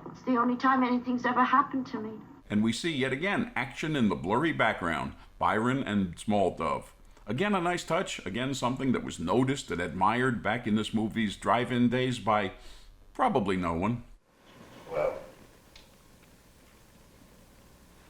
It's the only time anything's ever happened to me. And we see yet again action in the blurry background, Byron and Small Dove. Again, a nice touch. Again, something that was noticed and admired back in this movie's drive-in days by probably no one. Well,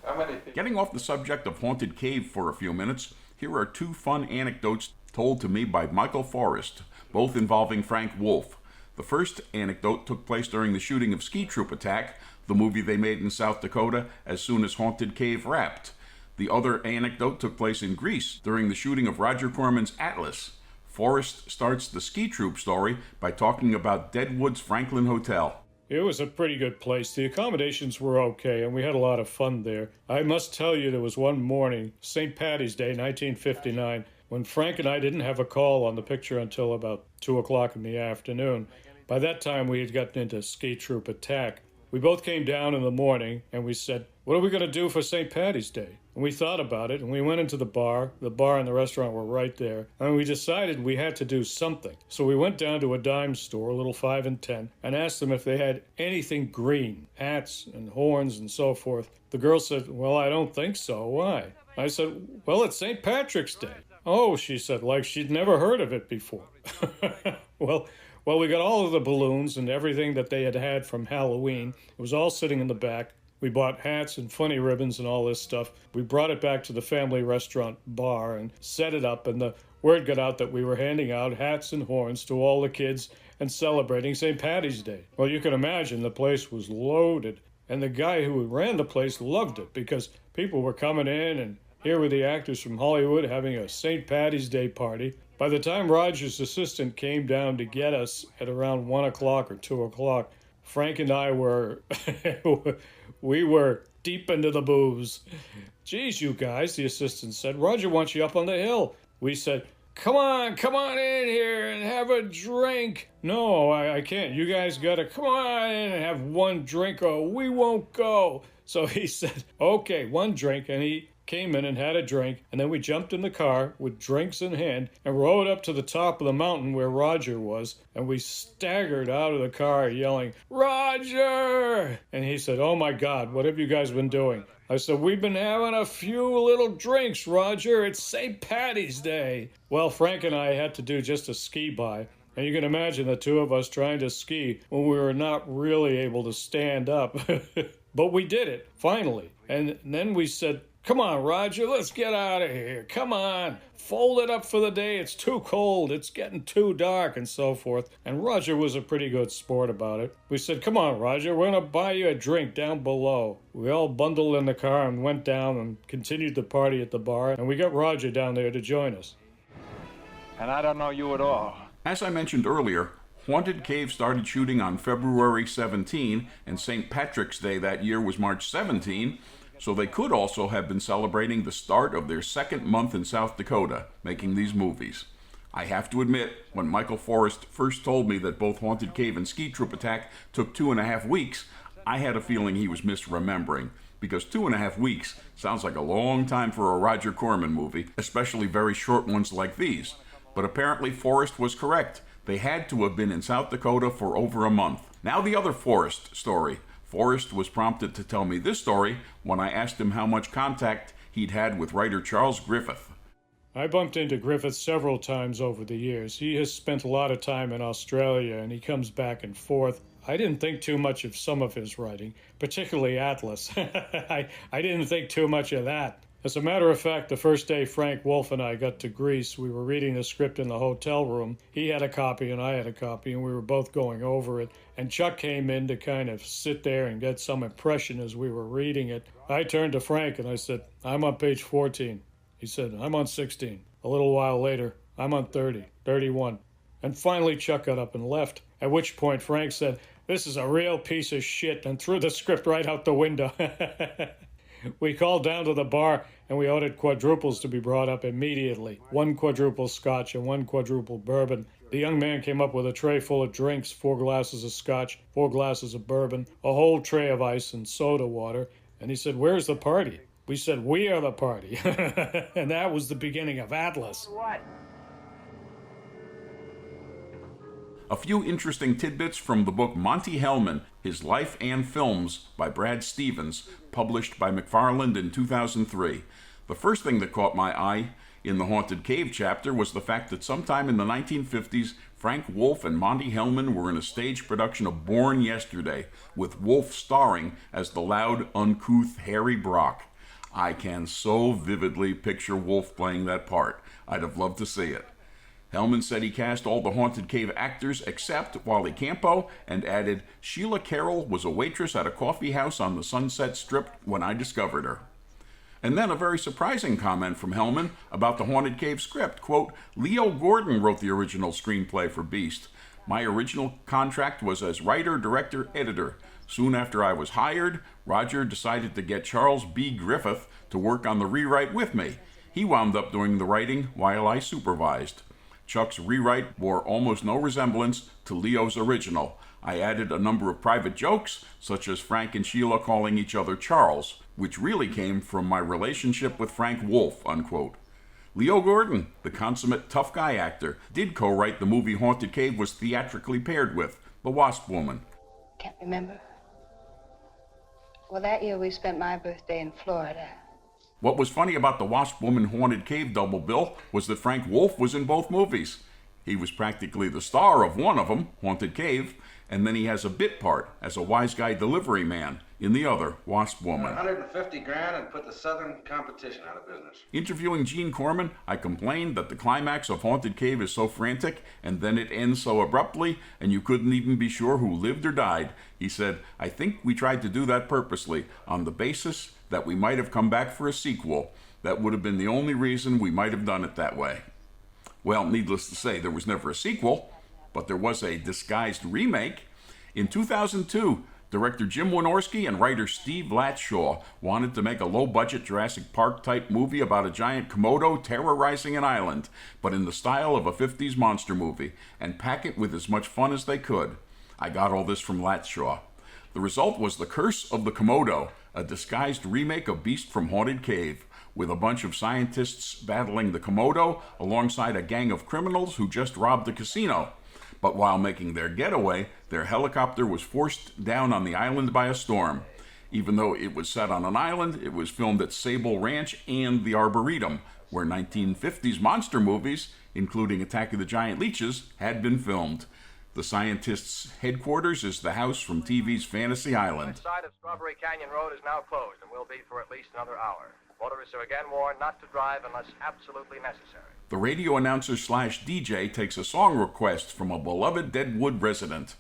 how many people... Getting off the subject of Haunted Cave for a few minutes, here are two fun anecdotes told to me by Michael Forrest, both involving Frank Wolf. The first anecdote took place during the shooting of Ski Troop Attack, the movie they made in South Dakota as soon as Haunted Cave wrapped. The other anecdote took place in Greece during the shooting of Roger Corman's Atlas. Forrest starts the Ski Troop story by talking about Deadwood's Franklin Hotel. It was a pretty good place. The accommodations were okay, and we had a lot of fun there. I must tell you, there was one morning, St. Patty's Day, 1959, when Frank and I didn't have a call on the picture until about 2 o'clock in the afternoon. By that time, we had gotten into Ski Troop Attack. We both came down in the morning, and we said, what are we going to do for St. Patty's Day? And we thought about it, and we went into the bar. The bar and the restaurant were right there. And we decided we had to do something. So we went down to a dime store, a little 5 and 10, and asked them if they had anything green, hats and horns and so forth. The girl said, well, I don't think so. Why? I said, well, it's St. Patrick's Day. Oh, she said, like she'd never heard of it before. Well, we got all of the balloons and everything that they had from Halloween. It was all sitting in the back. We bought hats and funny ribbons and all this stuff. We brought it back to the family restaurant bar and set it up, and the word got out that we were handing out hats and horns to all the kids and celebrating St. Patty's Day. Well, you can imagine the place was loaded, and the guy who ran the place loved it because people were coming in, and here were the actors from Hollywood having a St. Patty's Day party. By the time Roger's assistant came down to get us at around 1 o'clock or 2 o'clock, Frank and I were, we were deep into the booze. Geez, you guys, the assistant said, Roger wants you up on the hill. We said, come on in here and have a drink. No, I can't. You guys gotta come on in and have one drink or we won't go. So he said, okay, one drink, and he came in and had a drink, and then we jumped in the car with drinks in hand and rode up to the top of the mountain where Roger was, and we staggered out of the car yelling, Roger! And he said, oh my God, what have you guys been doing? I said, we've been having a few little drinks, Roger. It's St. Patty's Day. Well, Frank and I had to do just a ski by, and you can imagine the two of us trying to ski when we were not really able to stand up. But we did it, finally. And then we said, "Come on, Roger, let's get out of here. Come on, fold it up for the day. It's too cold. It's getting too dark," and so forth. And Roger was a pretty good sport about it. We said, "Come on, Roger, we're going to buy you a drink down below." We all bundled in the car and went down and continued the party at the bar, and we got Roger down there to join us. And I don't know you at all. As I mentioned earlier, Haunted Cave started shooting on February 17, and St. Patrick's Day that year was March 17, so they could also have been celebrating the start of their second month in South Dakota, making these movies. I have to admit, when Michael Forrest first told me that both Haunted Cave and Ski Troop Attack took 2.5 weeks, I had a feeling he was misremembering, because 2.5 weeks sounds like a long time for a Roger Corman movie, especially very short ones like these. But apparently Forrest was correct. They had to have been in South Dakota for over a month. Now the other Forrest story. Forrest was prompted to tell me this story when I asked him how much contact he'd had with writer Charles Griffith. I bumped into Griffith several times over the years. He has spent a lot of time in Australia, and he comes back and forth. I didn't think too much of some of his writing, particularly Atlas. I didn't think too much of that. As a matter of fact, the first day Frank Wolf and I got to Greece, we were reading the script in the hotel room. He had a copy and I had a copy, and we were both going over it. And Chuck came in to kind of sit there and get some impression as we were reading it. I turned to Frank and I said, "I'm on page 14. He said, "I'm on 16. A little while later, "I'm on 30, 31. And finally Chuck got up and left, at which point Frank said, "This is a real piece of shit," and threw the script right out the window. We called down to the bar and we ordered quadruples to be brought up immediately. 1 quadruple scotch and 1 quadruple bourbon. The young man came up with a tray full of drinks, 4 glasses of scotch, 4 glasses of bourbon, a whole tray of ice and soda water. And he said, "Where's the party?" We said, "We are the party." And that was the beginning of Atlas. What? A few interesting tidbits from the book Monte Hellman, His Life and Films by Brad Stevens, published by McFarland in 2003. The first thing that caught my eye in the Haunted Cave chapter was the fact that sometime in the 1950s, Frank Wolf and Monte Hellman were in a stage production of Born Yesterday, with Wolf starring as the loud, uncouth Harry Brock. I can so vividly picture Wolf playing that part. I'd have loved to see it. Hellman said he cast all the Haunted Cave actors except Wally Campo, and added, "Sheila Carroll was a waitress at a coffee house on the Sunset Strip when I discovered her." And then a very surprising comment from Hellman about the Haunted Cave script. Quote, "Leo Gordon wrote the original screenplay for Beast. My original contract was as writer, director, editor. Soon after I was hired, Roger decided to get Charles B. Griffith to work on the rewrite with me. He wound up doing the writing while I supervised. Chuck's rewrite bore almost no resemblance to Leo's original. I added a number of private jokes, such as Frank and Sheila calling each other Charles, which really came from my relationship with Frank Wolf," unquote. Leo Gordon, the consummate tough guy actor, did co-write the movie Haunted Cave was theatrically paired with, The Wasp Woman. Can't remember. Well, that year we spent my birthday in Florida. What was funny about the Wasp Woman Haunted Cave double bill was that Frank Wolf was in both movies. He was practically the star of one of them, Haunted Cave, and then he has a bit part as a wise guy delivery man in the other, Wasp Woman. 150 grand and put the Southern competition out of business. Interviewing Gene Corman, I complained that the climax of Haunted Cave is so frantic, and then it ends so abruptly, and you couldn't even be sure who lived or died. He said, "I think we tried to do that purposely, on the basis that we might have come back for a sequel. That would have been the only reason we might have done it that way." Well, needless to say, there was never a sequel, but there was a disguised remake. In 2002, director Jim Wynorski and writer Steve Latshaw wanted to make a low-budget Jurassic Park-type movie about a giant Komodo terrorizing an island, but in the style of a 50s monster movie, and pack it with as much fun as they could. I got all this from Latshaw. The result was The Curse of the Komodo, a disguised remake of Beast from Haunted Cave, with a bunch of scientists battling the Komodo alongside a gang of criminals who just robbed a casino. But while making their getaway, their helicopter was forced down on the island by a storm. Even though it was set on an island, it was filmed at Sable Ranch and the Arboretum, where 1950s monster movies, including Attack of the Giant Leeches, had been filmed. The scientists' headquarters is the house from TV's Fantasy Island. The side of Strawberry Canyon Road is now closed and will be for at least another hour. Motorists are again warned not to drive unless absolutely necessary. The radio announcer slash DJ takes a song request from a beloved Deadwood resident.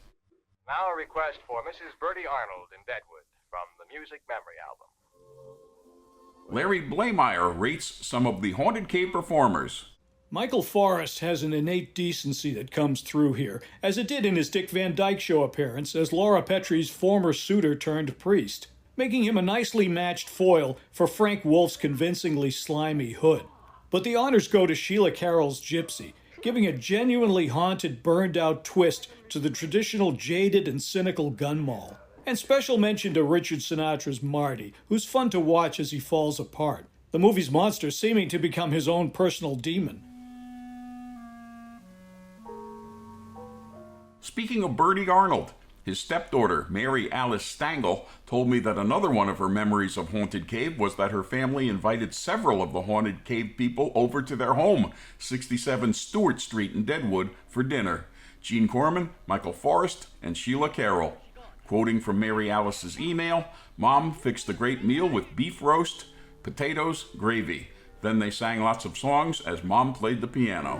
Now a request for Mrs. Bertie Arnold in Deadwood from the Music Memory album. Larry Blamire rates some of the Haunted Cave performers. Michael Forrest has an innate decency that comes through here, as it did in his Dick Van Dyke Show appearance as Laura Petrie's former suitor turned priest, making him a nicely matched foil for Frank Wolf's convincingly slimy Hood. But the honors go to Sheila Carroll's Gypsy, giving a genuinely haunted, burned-out twist to the traditional jaded and cynical gun mall. And special mention to Richard Sinatra's Marty, who's fun to watch as he falls apart, the movie's monster seeming to become his own personal demon. Speaking of Bertie Arnold, his stepdaughter, Mary Alice Stangle, told me that another one of her memories of Haunted Cave was that her family invited several of the Haunted Cave people over to their home, 67 Stewart Street in Deadwood, for dinner. Gene Corman, Michael Forrest, and Sheila Carroll. Quoting from Mary Alice's email, Mom fixed a great meal with beef roast, potatoes, gravy. Then they sang lots of songs as Mom played the piano.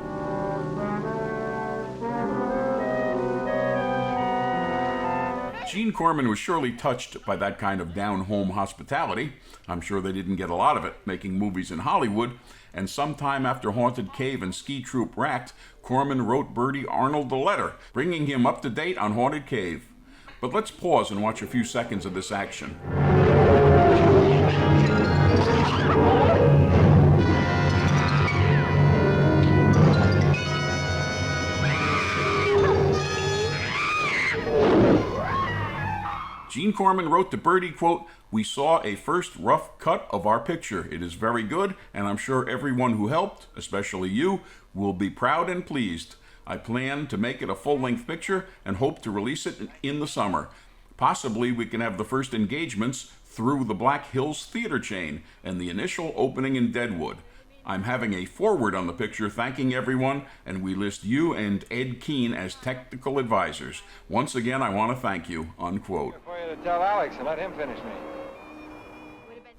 Gene Corman was surely touched by that kind of down-home hospitality. I'm sure they didn't get a lot of it making movies in Hollywood, and sometime after Haunted Cave and Ski Troop racked, Corman wrote Bertie Arnold a letter, bringing him up to date on Haunted Cave. But let's pause and watch a few seconds of this action. Gene Corman wrote to Bertie, quote, "We saw a first rough cut of our picture. It is very good, and I'm sure everyone who helped, especially you, will be proud and pleased. I plan to make it a full-length picture and hope to release it in the summer. Possibly we can have the first engagements through the Black Hills Theater chain and the initial opening in Deadwood. I'm having a foreword on the picture thanking everyone, and we list you and Ed Keene as technical advisors. Once again, I want to thank you," unquote. For you to tell Alex and let him finish me.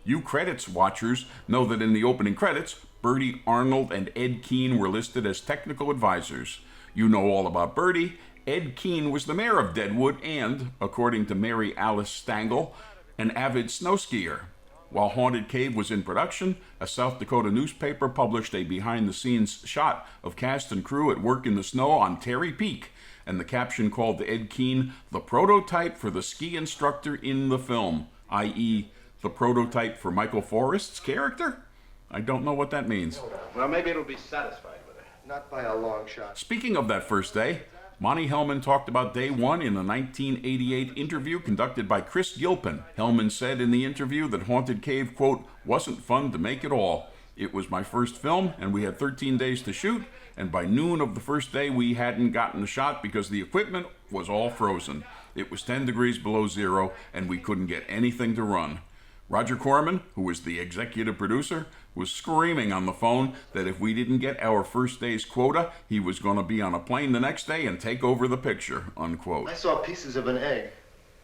You credits watchers know that in the opening credits, Bertie Arnold and Ed Keene were listed as technical advisors. You know all about Bertie. Ed Keene was the mayor of Deadwood and, according to Mary Alice Stangle, an avid snow skier. While Haunted Cave was in production, a South Dakota newspaper published a behind-the-scenes shot of cast and crew at work in the snow on Terry Peak, and the caption called Ed Keene the prototype for the ski instructor in the film, i.e., the prototype for Michael Forrest's character? I don't know what that means. Well, maybe it'll be satisfied with it. Not by a long shot. Speaking of that first day, Monte Hellman talked about day one in a 1988 interview conducted by Chris Gilpin. Hellman said in the interview that Haunted Cave, quote, "wasn't fun to make at all. It was my first film, and we had 13 days to shoot, and by noon of the first day we hadn't gotten a shot because the equipment was all frozen. It was 10 degrees below zero, and we couldn't get anything to run." Roger Corman, who was the executive producer, was screaming on the phone that if we didn't get our first day's quota, he was going to be on a plane the next day and take over the picture, unquote. I saw pieces of an egg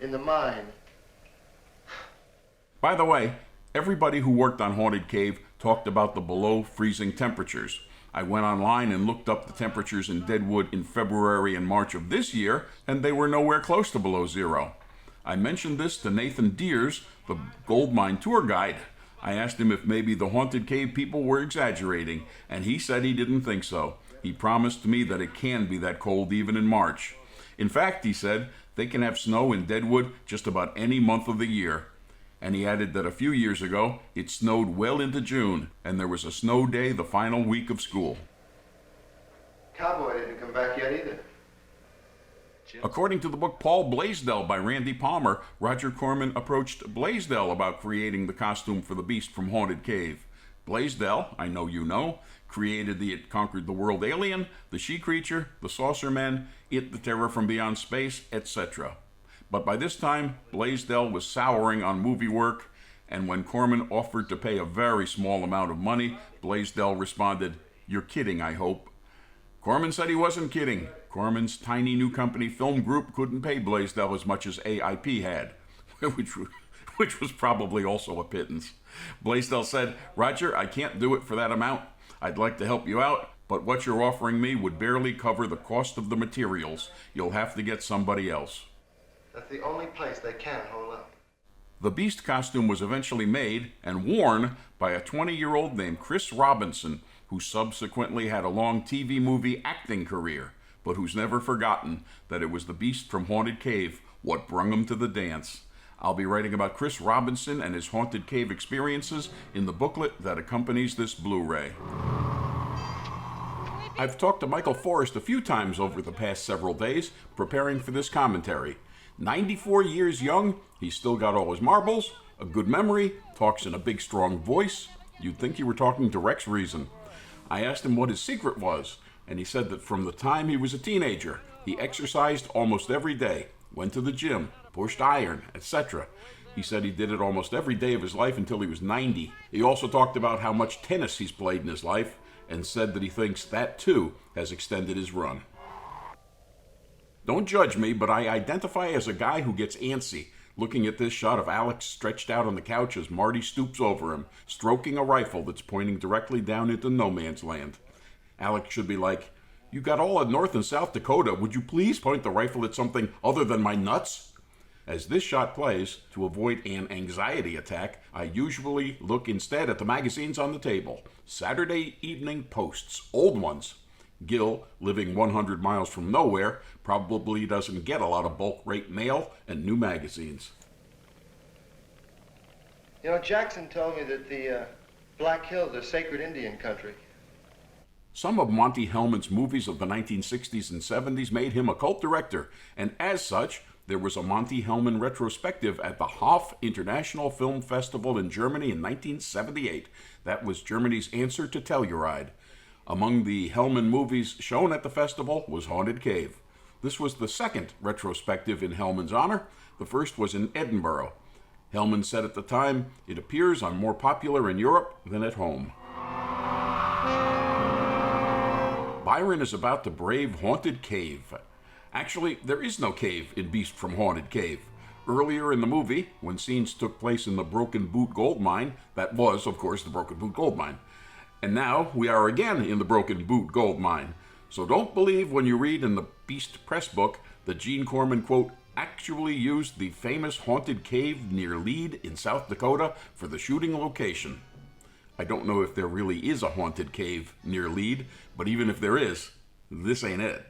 in the mine. By the way, everybody who worked on Haunted Cave talked about the below freezing temperatures. I went online and looked up the temperatures in Deadwood in February and March of this year, and they were nowhere close to below zero. I mentioned this to Nathan Deers, the gold mine tour guide. I asked him if maybe the Haunted Cave people were exaggerating, and he said he didn't think so. He promised me that it can be that cold even in March. In fact, he said, they can have snow in Deadwood just about any month of the year. And he added that a few years ago, it snowed well into June, and there was a snow day the final week of school. Cowboy didn't come back yet either. According to the book Paul Blaisdell by Randy Palmer, Roger Corman approached Blaisdell about creating the costume for the Beast from Haunted Cave. Blaisdell, I know you know, created the It Conquered the World alien, the she-creature, the saucer men, It the Terror from Beyond Space, etc. But by this time, Blaisdell was souring on movie work, and when Corman offered to pay a very small amount of money, Blaisdell responded, "You're kidding, I hope." Corman said he wasn't kidding. Corman's tiny new company Film Group couldn't pay Blaisdell as much as AIP had, which was probably also a pittance. Blaisdell said, "Roger, I can't do it for that amount. I'd like to help you out, but what you're offering me would barely cover the cost of the materials. You'll have to get somebody else." That's the only place they can hold up. The Beast costume was eventually made and worn by a 20-year-old named Chris Robinson, who subsequently had a long TV movie acting career, but who's never forgotten that it was the Beast from Haunted Cave what brung him to the dance. I'll be writing about Chris Robinson and his Haunted Cave experiences in the booklet that accompanies this Blu-ray. I've talked to Michael Forrest a few times over the past several days, preparing for this commentary. 94 years young, he's still got all his marbles, a good memory, talks in a big strong voice. You'd think you were talking to Rex Reason. I asked him what his secret was, and he said that from the time he was a teenager, he exercised almost every day, went to the gym, pushed iron, etc. He said he did it almost every day of his life until he was 90. He also talked about how much tennis he's played in his life, and said that he thinks that too has extended his run. Don't judge me, but I identify as a guy who gets antsy, looking at this shot of Alex stretched out on the couch as Marty stoops over him, stroking a rifle that's pointing directly down into no man's land. Alex should be like, "You got all of North and South Dakota, would you please point the rifle at something other than my nuts?" As this shot plays, to avoid an anxiety attack, I usually look instead at the magazines on the table. Saturday Evening Posts, old ones. Gil, living 100 miles from nowhere, probably doesn't get a lot of bulk rate mail and new magazines. You know, Jackson told me that the Black Hills are sacred Indian country. Some of Monte Hellman's movies of the 1960s and 70s made him a cult director, and as such, there was a Monte Hellman retrospective at the Hof International Film Festival in Germany in 1978. That was Germany's answer to Telluride. Among the Hellman movies shown at the festival was Haunted Cave. This was the second retrospective in Hellman's honor. The first was in Edinburgh. Hellman said at the time, "It appears I'm more popular in Europe than at home." Byron is about to brave Haunted Cave. Actually, there is no cave in Beast from Haunted Cave. Earlier in the movie, when scenes took place in the Broken Boot Gold Mine, that was, of course, the Broken Boot Gold Mine. And now we are again in the Broken Boot Gold Mine. So don't believe when you read in the Beast press book that Gene Corman, quote, actually used the famous haunted cave near Lead in South Dakota for the shooting location. I don't know if there really is a haunted cave near Lead, but even if there is, this ain't it.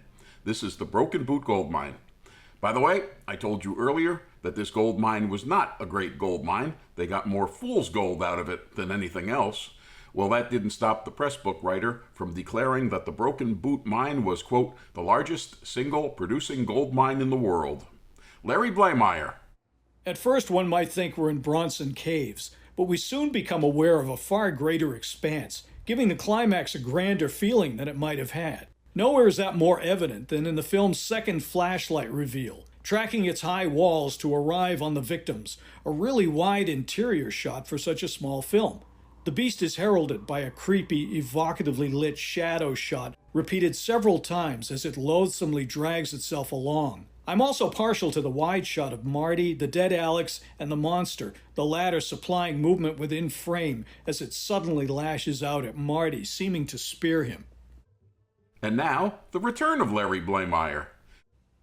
This is the Broken Boot Gold Mine. By the way, I told you earlier that this gold mine was not a great gold mine. They got more fool's gold out of it than anything else. Well, that didn't stop the press book writer from declaring that the Broken Boot Mine was, quote, the largest single producing gold mine in the world. Larry Blamire. At first, one might think we're in Bronson Caves, but we soon become aware of a far greater expanse, giving the climax a grander feeling than it might have had. Nowhere is that more evident than in the film's second flashlight reveal, tracking its high walls to arrive on the victims, a really wide interior shot for such a small film. The Beast is heralded by a creepy, evocatively lit shadow shot repeated several times as it loathsomely drags itself along. I'm also partial to the wide shot of Marty, the dead Alex, and the monster, the latter supplying movement within frame as it suddenly lashes out at Marty, seeming to spear him. And now, the return of Larry Blamire.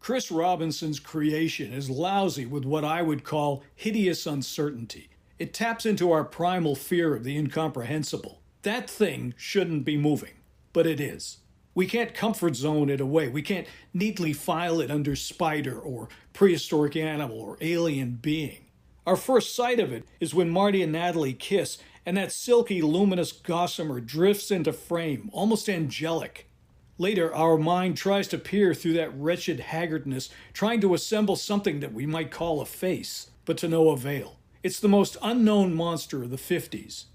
Chris Robinson's creation is lousy with what I would call hideous uncertainty. It taps into our primal fear of the incomprehensible. That thing shouldn't be moving, but it is. We can't comfort zone it away. We can't neatly file it under spider or prehistoric animal or alien being. Our first sight of it is when Marty and Natalie kiss, and that silky, luminous gossamer drifts into frame, almost angelic. Later, our mind tries to peer through that wretched haggardness, trying to assemble something that we might call a face, but to no avail. It's the most unknown monster of the 50s.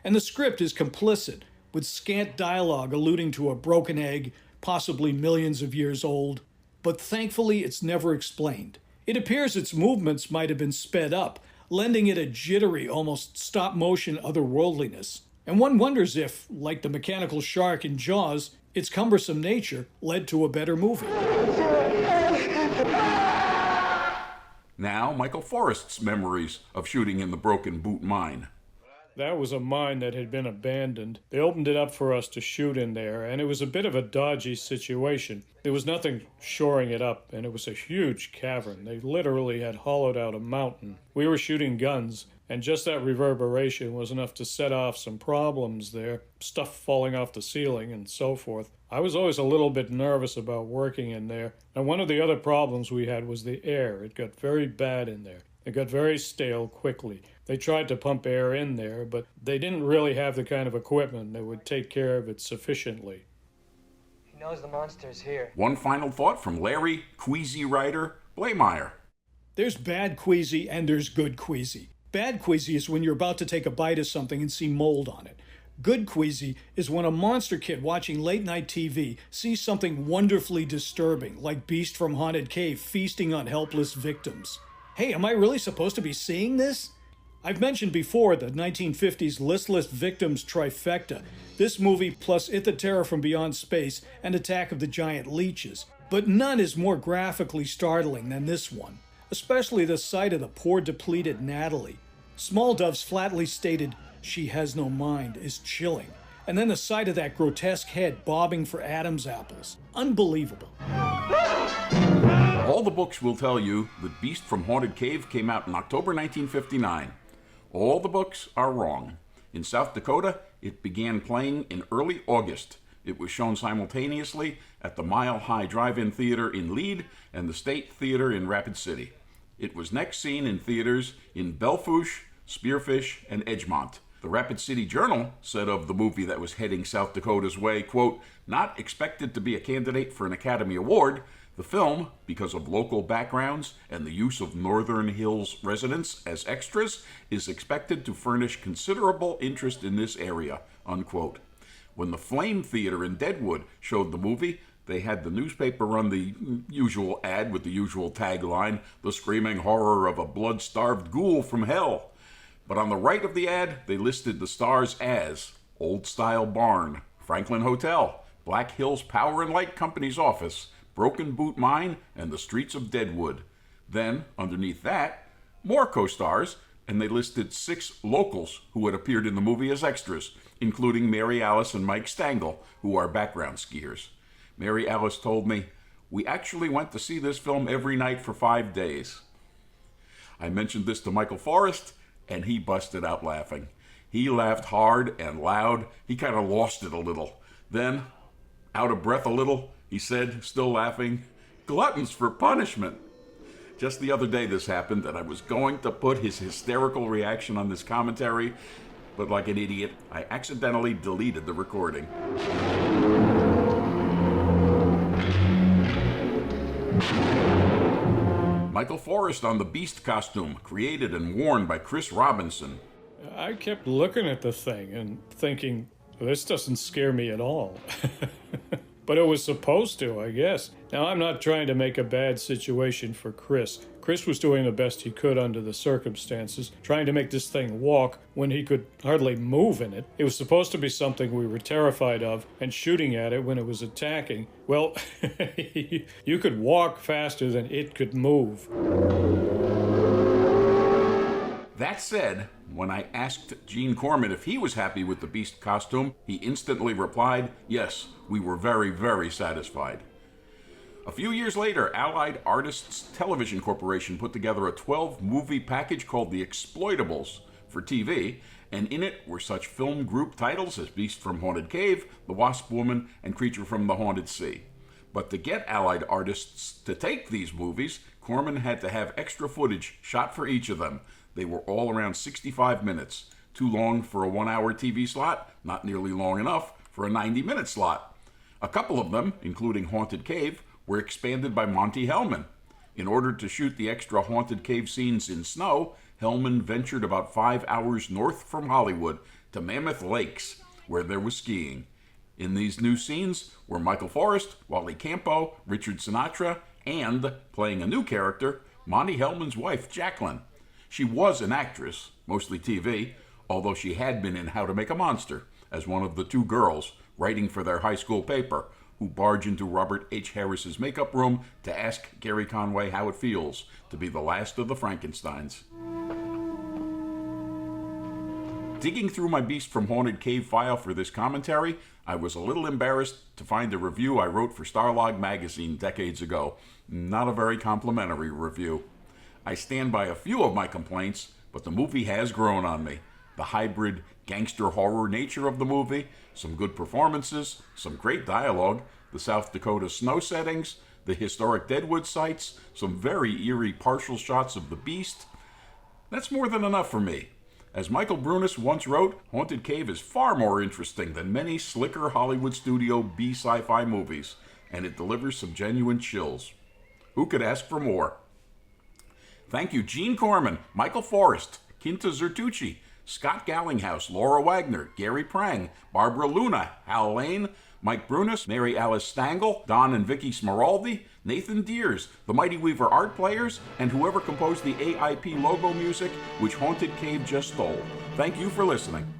And the script is complicit, with scant dialogue alluding to a broken egg, possibly millions of years old. But thankfully, it's never explained. It appears its movements might have been sped up, lending it a jittery, almost stop-motion otherworldliness. And one wonders if, like the mechanical shark in Jaws, its cumbersome nature led to a better movie. Now, Michael Forrest's memories of shooting in the Broken Boot Mine. That was a mine that had been abandoned. They opened it up for us to shoot in there, and it was a bit of a dodgy situation. There was nothing shoring it up, and it was a huge cavern. They literally had hollowed out a mountain. We were shooting guns, and just that reverberation was enough to set off some problems there, stuff falling off the ceiling and so forth. I was always a little bit nervous about working in there, and one of the other problems we had was the air. It got very bad in there. It got very stale quickly. They tried to pump air in there, but they didn't really have the kind of equipment that would take care of it sufficiently. He knows the monster's here. One final thought from Larry, queasy writer, Blamire. There's bad queasy and there's good queasy. Bad queasy is when you're about to take a bite of something and see mold on it. Good queasy is when a monster kid watching late-night TV sees something wonderfully disturbing, like Beast from Haunted Cave feasting on helpless victims. Hey, am I really supposed to be seeing this? I've mentioned before the 1950s listless victims trifecta. This movie plus It the Terror from Beyond Space and Attack of the Giant Leeches. But none is more graphically startling than this one. Especially the sight of the poor depleted Natalie. Small Dove's flatly stated, "She has no mind," is chilling. And then the sight of that grotesque head bobbing for Adam's apples. Unbelievable. All the books will tell you that Beast from Haunted Cave came out in October 1959. All the books are wrong. In South Dakota, it began playing in early August. It was shown simultaneously at the Mile High Drive-In Theater in Lead and the State Theater in Rapid City. It was next seen in theaters in Belfouche, Spearfish, and Edgemont. The Rapid City Journal said of the movie that was heading South Dakota's way, quote, "Not expected to be a candidate for an Academy Award, the film, because of local backgrounds and the use of Northern Hills residents as extras, is expected to furnish considerable interest in this area," unquote. When the Flame Theater in Deadwood showed the movie, they had the newspaper run the usual ad with the usual tagline, "The screaming horror of a blood-starved ghoul from hell." But on the right of the ad, they listed the stars as Old Style Barn, Franklin Hotel, Black Hills Power and Light Company's office, Broken Boot Mine, and the streets of Deadwood. Then, underneath that, more co-stars, and they listed 6 locals who had appeared in the movie as extras, including Mary Alice and Mike Stangl, who are background skiers. Mary Alice told me, "We actually went to see this film every night for 5 days." I mentioned this to Michael Forrest, and he busted out laughing. He laughed hard and loud. He kind of lost it a little. Then, out of breath a little, he said, still laughing, "Gluttons for punishment." Just the other day this happened, and I was going to put his hysterical reaction on this commentary, but like an idiot, I accidentally deleted the recording. Michael Forrest on the Beast costume, created and worn by Chris Robinson. I kept looking at the thing and thinking, this doesn't scare me at all. But it was supposed to, I guess. Now, I'm not trying to make a bad situation for Chris. Chris was doing the best he could under the circumstances, trying to make this thing walk when he could hardly move in it. It was supposed to be something we were terrified of, and shooting at it when it was attacking, well, you could walk faster than it could move. That said, when I asked Gene Corman if he was happy with the Beast costume, he instantly replied, "Yes, we were very, very satisfied." A few years later, Allied Artists Television Corporation put together a 12-movie package called The Exploitables for TV, and in it were such film group titles as Beast from Haunted Cave, The Wasp Woman, and Creature from the Haunted Sea. But to get Allied Artists to take these movies, Corman had to have extra footage shot for each of them. They were all around 65 minutes. Too long for a 1-hour TV slot, not nearly long enough for a 90-minute slot. A couple of them, including Haunted Cave, were expanded by Monte Hellman. In order to shoot the extra Haunted Cave scenes in snow, Hellman ventured about 5 hours north from Hollywood to Mammoth Lakes, where there was skiing. In these new scenes were Michael Forrest, Wally Campo, Richard Sinatra, and, playing a new character, Monte Hellman's wife, Jacqueline. She was an actress, mostly TV, although she had been in How to Make a Monster as one of the 2 girls writing for their high school paper, who barge into Robert H. Harris's makeup room to ask Gary Conway how it feels to be the last of the Frankensteins. Digging through my Beast from Haunted Cave file for this commentary, I was a little embarrassed to find a review I wrote for Starlog magazine decades ago. Not a very complimentary review. I stand by a few of my complaints, but the movie has grown on me. The hybrid gangster horror nature of the movie, some good performances, some great dialogue, the South Dakota snow settings, the historic Deadwood sites, some very eerie partial shots of the Beast. That's more than enough for me. As Michael Brunis once wrote, Haunted Cave is far more interesting than many slicker Hollywood studio B sci-fi movies, and it delivers some genuine chills. Who could ask for more? Thank you Gene Corman, Michael Forrest, Kinta Zertucci, Scott Gallinghouse, Laura Wagner, Gary Prang, Barbara Luna, Hal Lane, Mike Brunis, Mary Alice Stangl, Don and Vicky Smeraldi, Nathan Deers, the Mighty Weaver art players, and whoever composed the AIP logo music, which Haunted Cave just stole. Thank you for listening.